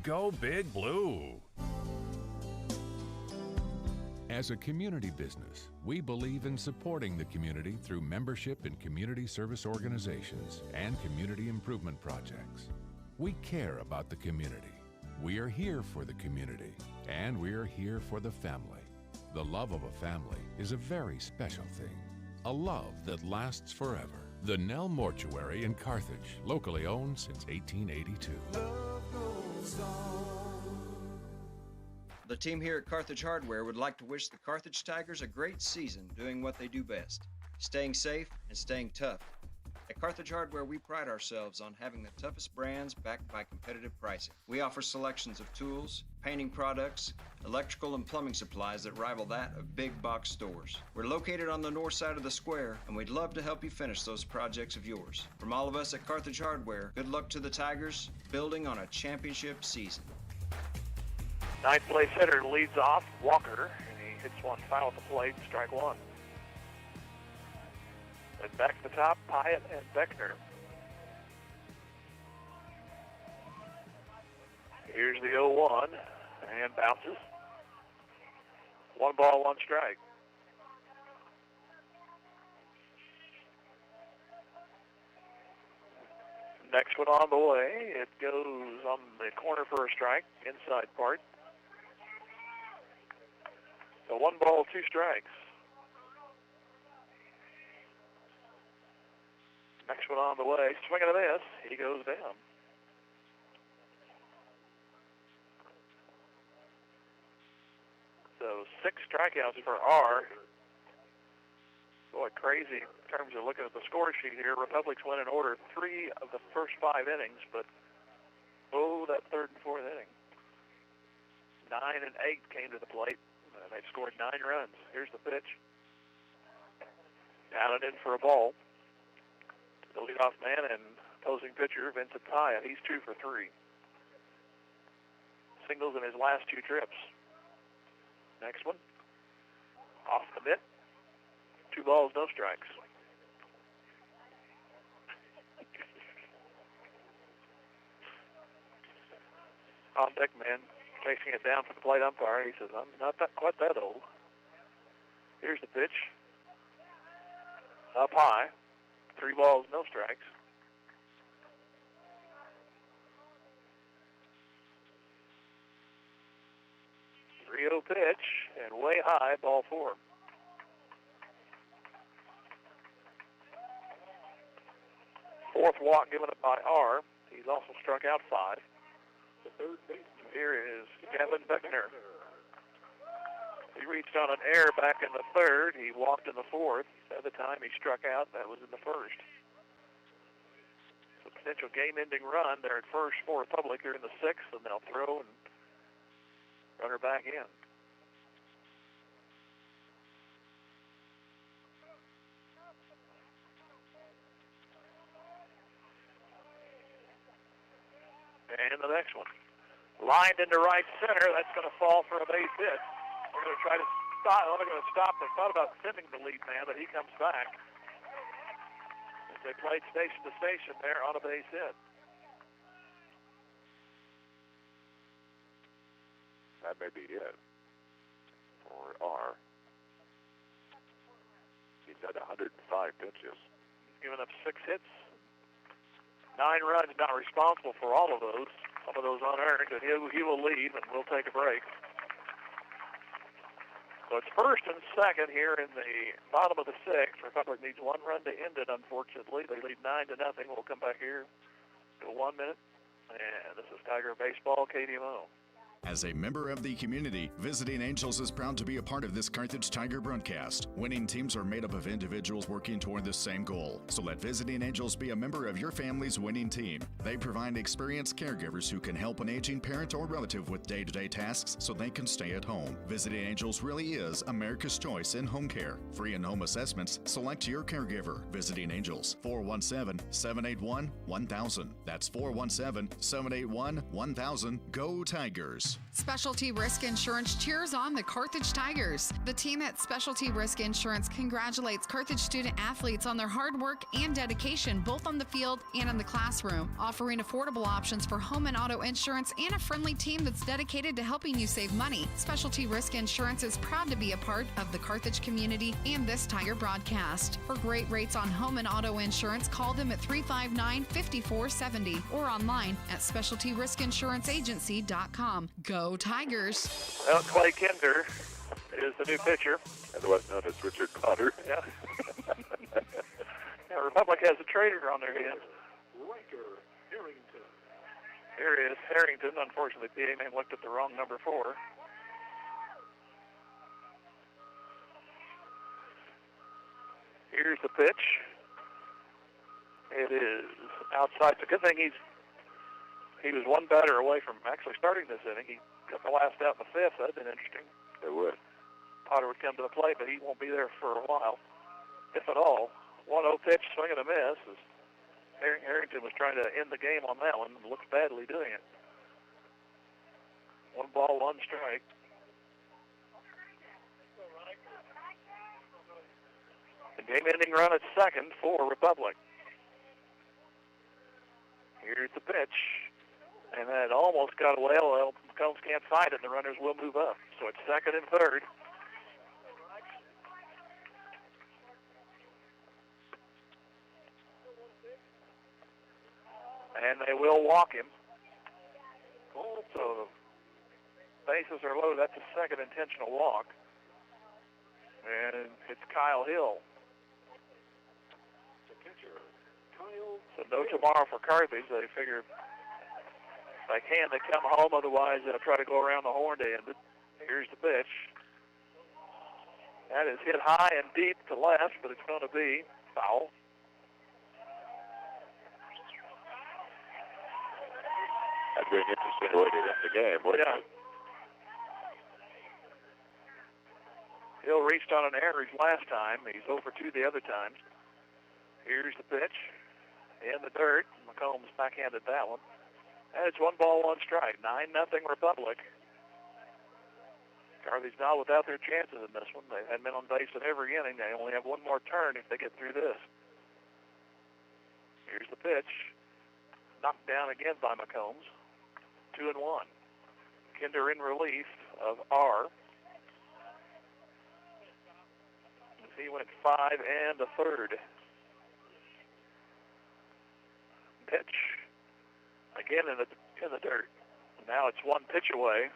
Go Big Blue! As a community business, we believe in supporting the community through membership in community service organizations and community improvement projects. We care about the community. We are here for the community, and we are here for the family. The love of a family is a very special thing, a love that lasts forever. The Nell Mortuary in Carthage, locally owned since 1882. Love goes on. The team here at Carthage Hardware would like to wish the Carthage Tigers a great season doing what they do best, staying safe and staying tough. At Carthage Hardware, we pride ourselves on having the toughest brands backed by competitive pricing. We offer selections of tools, painting products, electrical and plumbing supplies that rival that of big box stores. We're located on the north side of the square, and we'd love to help you finish those projects of yours. From all of us at Carthage Hardware, good luck to the Tigers, building on a championship season. Ninth place hitter leads off, Walker, and he hits one foul at the plate, strike 1. And back to the top, Pyatt and Beckner. Here's the 0-1, and bounces. 1 ball, 1 strike. Next one on the way. It goes on the corner for a strike, inside part. So 1 ball, 2 strikes. Next one on the way. Swing and a miss. He goes down. So 6 strikeouts for R. Boy, crazy in terms of looking at the score sheet here. Republic's went in order 3 of the first 5 innings, but that 3rd and 4th inning. 9 and 8 came to the plate. They've scored 9 runs. Here's the pitch. Down and in for a ball. The leadoff man and opposing pitcher, Vincent Pyatt. He's 2 for 3. Singles in his last 2 trips. Next one. Off the mitt. 2 balls, no strikes. On deck man chasing it down for the plate umpire. He says, I'm not quite that old. Here's the pitch. Up high. 3 balls, no strikes. 3-0 pitch, and way high, ball 4. Fourth walk given up by R. He's also struck out 5. The third baseman. Here is Kevin Beckner. He reached on an error back in the third. He walked in the fourth. The other time he struck out, that was in the first. So potential game-ending run there at first for Republic here in the sixth, and they'll throw and run her back in. And the next one. Lined into right center. That's going to fall for a base hit. They're going to try to stop. They're going to stop. They thought about sending the lead man, but he comes back. They played station to station there on a base hit. That may be it for R. He's had 105 pitches. He's given up 6 hits. 9 runs, not responsible for all of those. Some of those unearned, and he will leave, and we'll take a break. So it's first and second here in the bottom of the sixth. Republic needs 1 run to end it, unfortunately. They lead 9-0. We'll come back here to 1 minute. And this is Tiger Baseball, KDMO. As a member of the community, Visiting Angels is proud to be a part of this Carthage Tiger broadcast. Winning teams are made up of individuals working toward the same goal. So let Visiting Angels be a member of your family's winning team. They provide experienced caregivers who can help an aging parent or relative with day-to-day tasks so they can stay at home. Visiting Angels really is America's choice in home care. Free in-home assessments, select your caregiver. Visiting Angels, 417-781-1000. That's 417-781-1000. Go Tigers! Specialty Risk Insurance cheers on the Carthage Tigers. The team at Specialty Risk Insurance congratulates Carthage student athletes on their hard work and dedication, both on the field and in the classroom, offering affordable options for home and auto insurance and a friendly team that's dedicated to helping you save money. Specialty Risk Insurance is proud to be a part of the Carthage community and this Tiger broadcast. For great rates on home and auto insurance, call them at 359-5470 or online at specialtyriskinsuranceagency.com. Go Tigers! Well, Clay Kinder is the new pitcher. Otherwise known as Richard Potter. Yeah. Yeah, Republic has a trader on their hands. Riker Harrington. Here is Harrington. Unfortunately, PA man looked at the wrong number 4. Here's the pitch. It is outside. It's a good thing he was 1 batter away from actually starting this inning. He got the last out in the 5th. That'd been interesting. It would. Potter would come to the plate, but he won't be there for a while, if at all. 1-0 pitch, swing and a miss. Harrington was trying to end the game on that one and looks badly doing it. 1 ball, 1 strike. The game-ending run at second for Republic. Here's the pitch. And that almost got away. Well, Combs can't fight it, and the runners will move up. So it's second and third. And they will walk him. So the bases are low. That's a second intentional walk. And it's Kyle Hill. The pitcher, Kyle. So no tomorrow for Carthage. They figure if they can, they come home. Otherwise, they'll try to go around the horn to end it. Here's the pitch. That is hit high and deep to left, but it's going to be foul. That'd be an interesting way to end the game, wouldn't it? Hill reached on an average last time. He's over 2 the other times. Here's the pitch. In the dirt. McCombs backhanded that one. And it's 1 ball, 1 strike. 9-0 Republic. Carthage now without their chances in this one. They had men on base in every inning. They only have 1 more turn if they get through this. Here's the pitch. Knocked down again by McCombs. 2-1. Kinder in relief of R. He went 5 1/3. pitch. Again in the dirt. Now it's one pitch away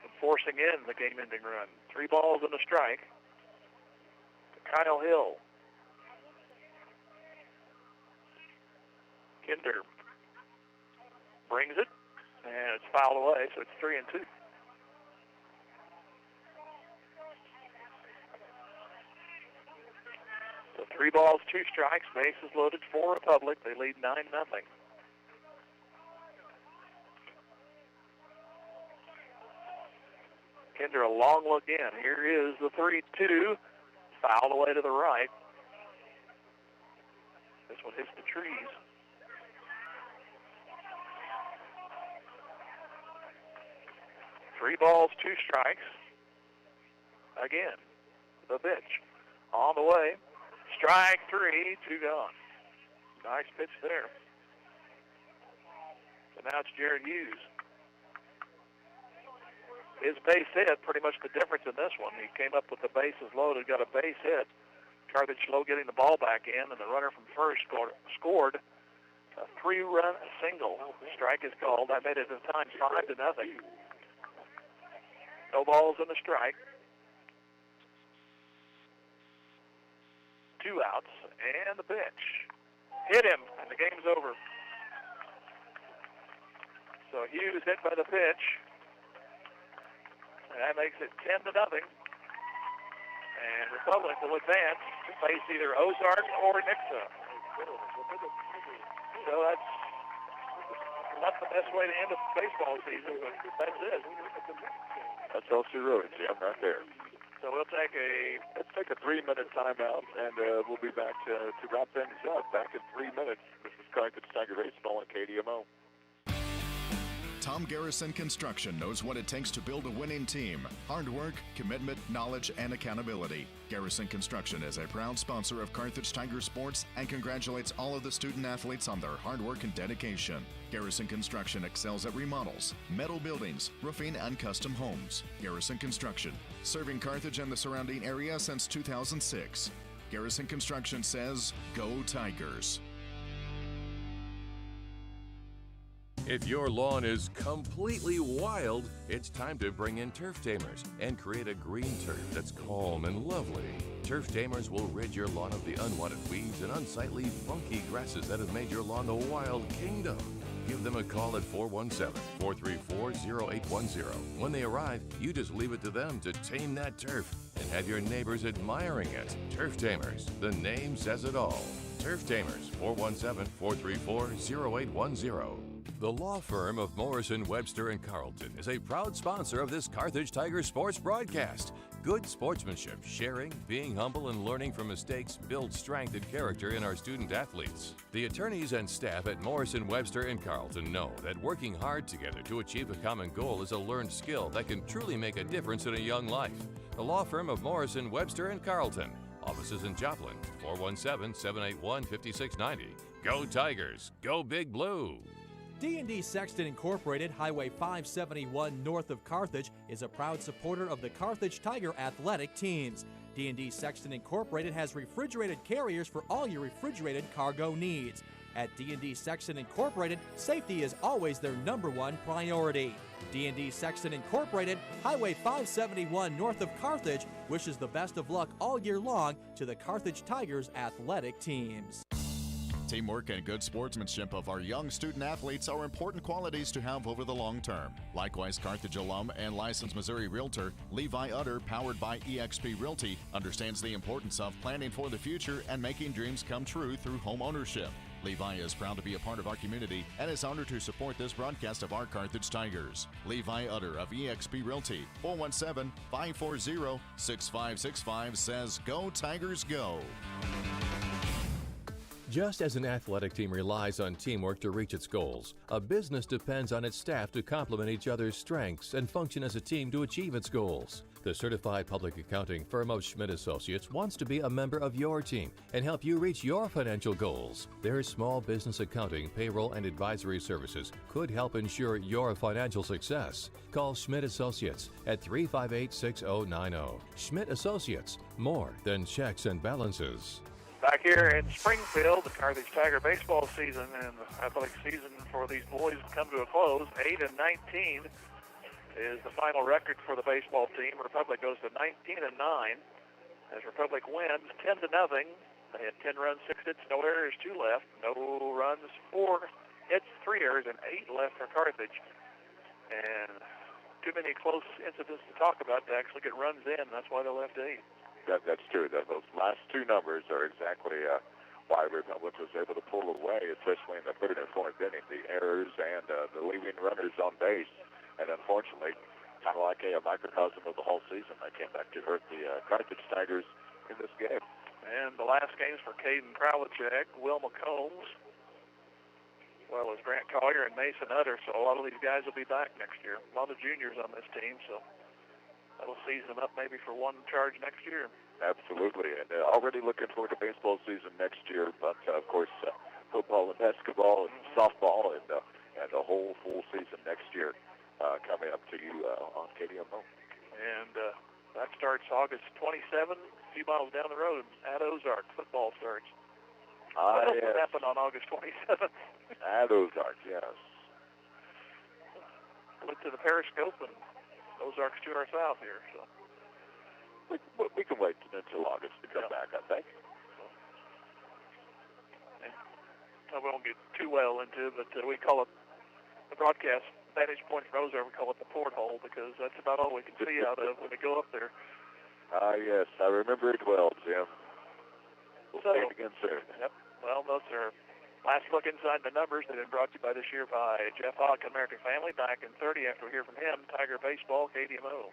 from forcing in the game-ending run. 3 balls and a strike to Kyle Hill. Kinder brings it, and it's fouled away, so it's 3-2. So 3 balls, 2 strikes, bases loaded for Republic. They lead 9-0. Kinder a long look in. Here is the 3-2, fouled away to the right. This one hits the trees. Three balls, 2 strikes. Again, the pitch. On the way. Strike 3, 2 gone. Nice pitch there. So now it's Jared Hughes. His base hit, pretty much the difference in this one. He came up with the bases loaded, got a base hit. Carthage slow getting the ball back in, and the runner from first scored a 3-run single. Strike is called. That made it at the time 5-0. No balls and a strike. 2 outs, and the pitch. Hit him, and the game's over. So Hughes hit by the pitch. And that makes it 10-0. And Republic will advance to face either Ozark or Nixa. So that's not the best way to end a baseball season, but that's it. That's all she wrote, Jim, right there. So let's take a 3-minute timeout, and we'll be back to wrap things up. Back in 3 minutes. This is Carthage Tiger Baseball on KDMO. Tom Garrison Construction knows what it takes to build a winning team. Hard work, commitment, knowledge, and accountability. Garrison Construction is a proud sponsor of Carthage Tiger Sports and congratulates all of the student athletes on their hard work and dedication. Garrison Construction excels at remodels, metal buildings, roofing, and custom homes. Garrison Construction, serving Carthage and the surrounding area since 2006. Garrison Construction says, "Go Tigers." If your lawn is completely wild, it's time to bring in Turf Tamers and create a green turf that's calm and lovely. Turf Tamers will rid your lawn of the unwanted weeds and unsightly, funky grasses that have made your lawn a wild kingdom. Give them a call at 417-434-0810. When they arrive, you just leave it to them to tame that turf and have your neighbors admiring it. Turf Tamers, the name says it all. Turf Tamers, 417-434-0810. The law firm of Morrison, Webster & Carlton is a proud sponsor of this Carthage Tiger Sports broadcast. Good sportsmanship, sharing, being humble, and learning from mistakes build strength and character in our student athletes. The attorneys and staff at Morrison, Webster & Carlton know that working hard together to achieve a common goal is a learned skill that can truly make a difference in a young life. The law firm of Morrison, Webster & Carlton. Offices in Joplin, 417-781-5690. Go Tigers, go Big Blue. D&D Sexton Incorporated, Highway 571 north of Carthage, is a proud supporter of the Carthage Tiger athletic teams. D&D Sexton Incorporated has refrigerated carriers for all your refrigerated cargo needs. At D&D Sexton Incorporated, safety is always their #1 priority. D&D Sexton Incorporated, Highway 571 north of Carthage, wishes the best of luck all year long to the Carthage Tigers athletic teams. Teamwork and good sportsmanship of our young student athletes are important qualities to have over the long term. Likewise, Carthage alum and licensed Missouri realtor Levi Utter, powered by eXp Realty, understands the importance of planning for the future and making dreams come true through home ownership. Levi is proud to be a part of our community and is honored to support this broadcast of our Carthage Tigers. Levi Utter of eXp Realty, 417-540-6565 says, "Go Tigers, go." Just as an athletic team relies on teamwork to reach its goals, a business depends on its staff to complement each other's strengths and function as a team to achieve its goals. The certified public accounting firm of Schmidt Associates wants to be a member of your team and help you reach your financial goals. Their small business accounting, payroll, and advisory services could help ensure your financial success. Call Schmidt Associates at 358-6090. Schmidt Associates, more than checks and balances. Back here in Springfield, the Carthage Tiger baseball season and athletic season for these boys come to a close. 8-19 is the final record for the baseball team. Republic goes to 19-9 as Republic wins 10-0. They had 10 runs, 6 hits, no errors, 2 left. No runs, 4 hits, 3 errors, and 8 left for Carthage. And too many close incidents to talk about to actually get runs in. That's why they left 8. That's true. Those last 2 numbers are exactly why Republic was able to pull away, especially in the 3rd and 4th inning. The errors and the leaving runners on base. And unfortunately, kind of like a microcosm of the whole season, they came back to hurt the Carthage Tigers in this game. And the last games for Caden Kralichek, Wilma Combs, as well as Grant Collier and Mason Utter. So a lot of these guys will be back next year. A lot of juniors on this team, so that'll season them up maybe for one charge next year. Absolutely, and already looking forward to baseball season next year. But of course, football and basketball and softball and a whole full season next year coming up to you on KDMO. And that starts August 27, a few miles down the road at Ozark. Football starts. What else will happen on August 27th? At Ozark, yes. Look to the Periscope, and Ozark's to our south here. So we can wait until August to come back, I think. I won't get too well into it, but we call it the broadcast vantage point from Ozark. We call it the porthole because that's about all we can see out of when we go up there. Yes, I remember it well, Jim. We'll So, see it again soon. Yep. Well, those are last look inside the numbers that have been brought to you by this year by Jeff Hodkin, American Family. Back in 30 after we hear from him, Tiger Baseball, KDMO.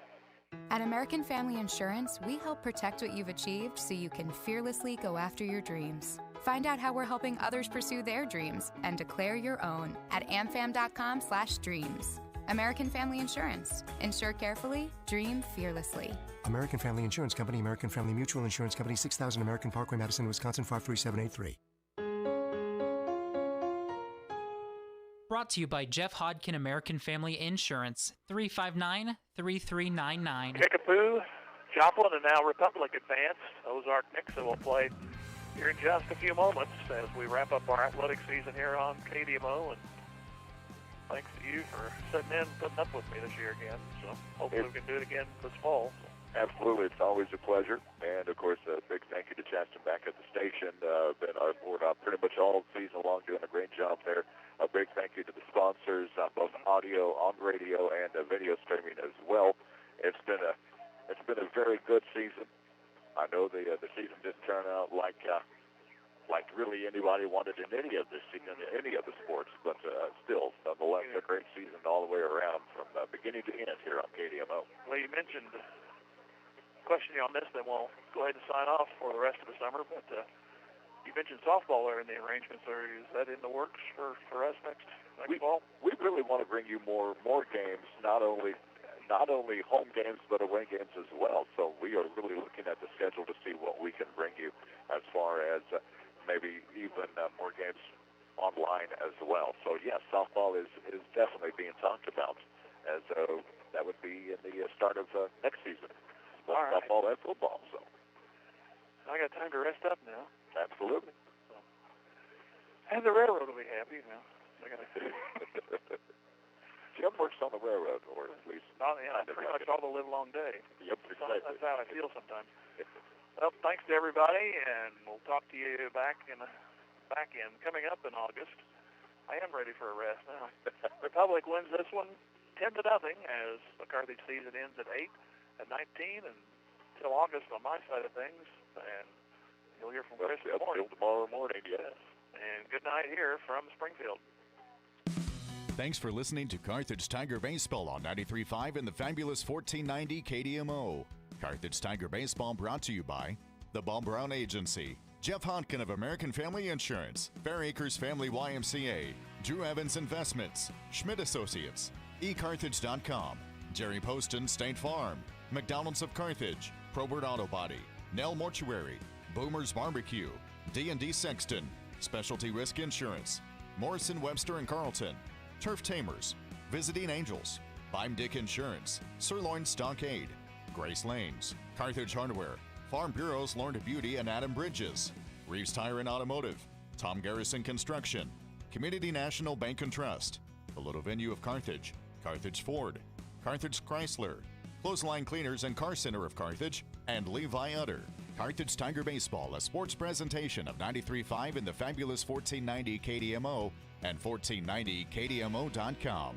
At American Family Insurance, we help protect what you've achieved so you can fearlessly go after your dreams. Find out how we're helping others pursue their dreams and declare your own at amfam.com/dreams. American Family Insurance. Insure carefully, dream fearlessly. American Family Insurance Company, American Family Mutual Insurance Company, 6000 American Parkway, Madison, Wisconsin, 53783. Brought to you by Jeff Hodkin, American Family Insurance, 359-3399. Kickapoo, Joplin, and now Republic advance. Ozark Nixa will play here in just a few moments as we wrap up our athletic season here on KDMO. And thanks to you for sitting in and putting up with me this year again. So hopefully we can do it again this fall. Absolutely. It's always a pleasure. And, of course, a big thank you to Chaston back at the station. Been on board pretty much all season long, doing a great job there. A big thank you to the sponsors, both audio, on radio, and video streaming as well. It's been a very good season. I know the season didn't turn out like really anybody wanted in any of the sports, but still, nonetheless, a great season all the way around from beginning to end here on KDMO. Well, you mentioned questioning on this, then we'll go ahead and sign off for the rest of the summer. But you mentioned softball there in the arrangements. Is that in the works for us next fall? We really want to bring you more games, not only home games but away games as well. So we are really looking at the schedule to see what we can bring you as far as maybe even more games online as well. So yes, softball is definitely being talked about as that would be in the start of next season. Both softball and football. So I got time to rest up now. Absolutely. And the railroad will be happy now. Jim works on the railroad, or at least pretty much all the live long day. Yep, exactly. That's how I feel sometimes. Well, thanks to everybody, and we'll talk to you back in coming up in August. I am ready for a rest now. Republic wins this one 10-0 as the Carthage season ends at 8-19, and until August on my side of things, and you'll hear from Chris in the morning. Tomorrow morning, yes. And good night here from Springfield. Thanks for listening to Carthage Tiger Baseball on 93.5 and the fabulous 1490 KDMO. Carthage Tiger Baseball brought to you by the Bob Brown Agency, Jeff Hodkin of American Family Insurance, Fair Acres Family YMCA, Drew Evans Investments, Schmidt Associates, eCarthage.com, Jerry Poston State Farm, McDonald's of Carthage, Probert Auto Body, Nell Mortuary, Boomer's Barbecue, D&D Sexton, Specialty Risk Insurance, Morrison Webster and Carlton, Turf Tamers, Visiting Angels, Bime Dick Insurance, Sirloin Stockade, Grace Lanes, Carthage Hardware, Farm Bureaus Lorna Beauty and Adam Bridges, Reeves Tire and Automotive, Tom Garrison Construction, Community National Bank and Trust, the Little Venue of Carthage, Carthage Ford, Carthage Chrysler, Clothesline Cleaners and Car Center of Carthage, and Levi Utter. Carthage Tiger Baseball, a sports presentation of 93.5 in the fabulous 1490 KDMO and 1490KDMO.com.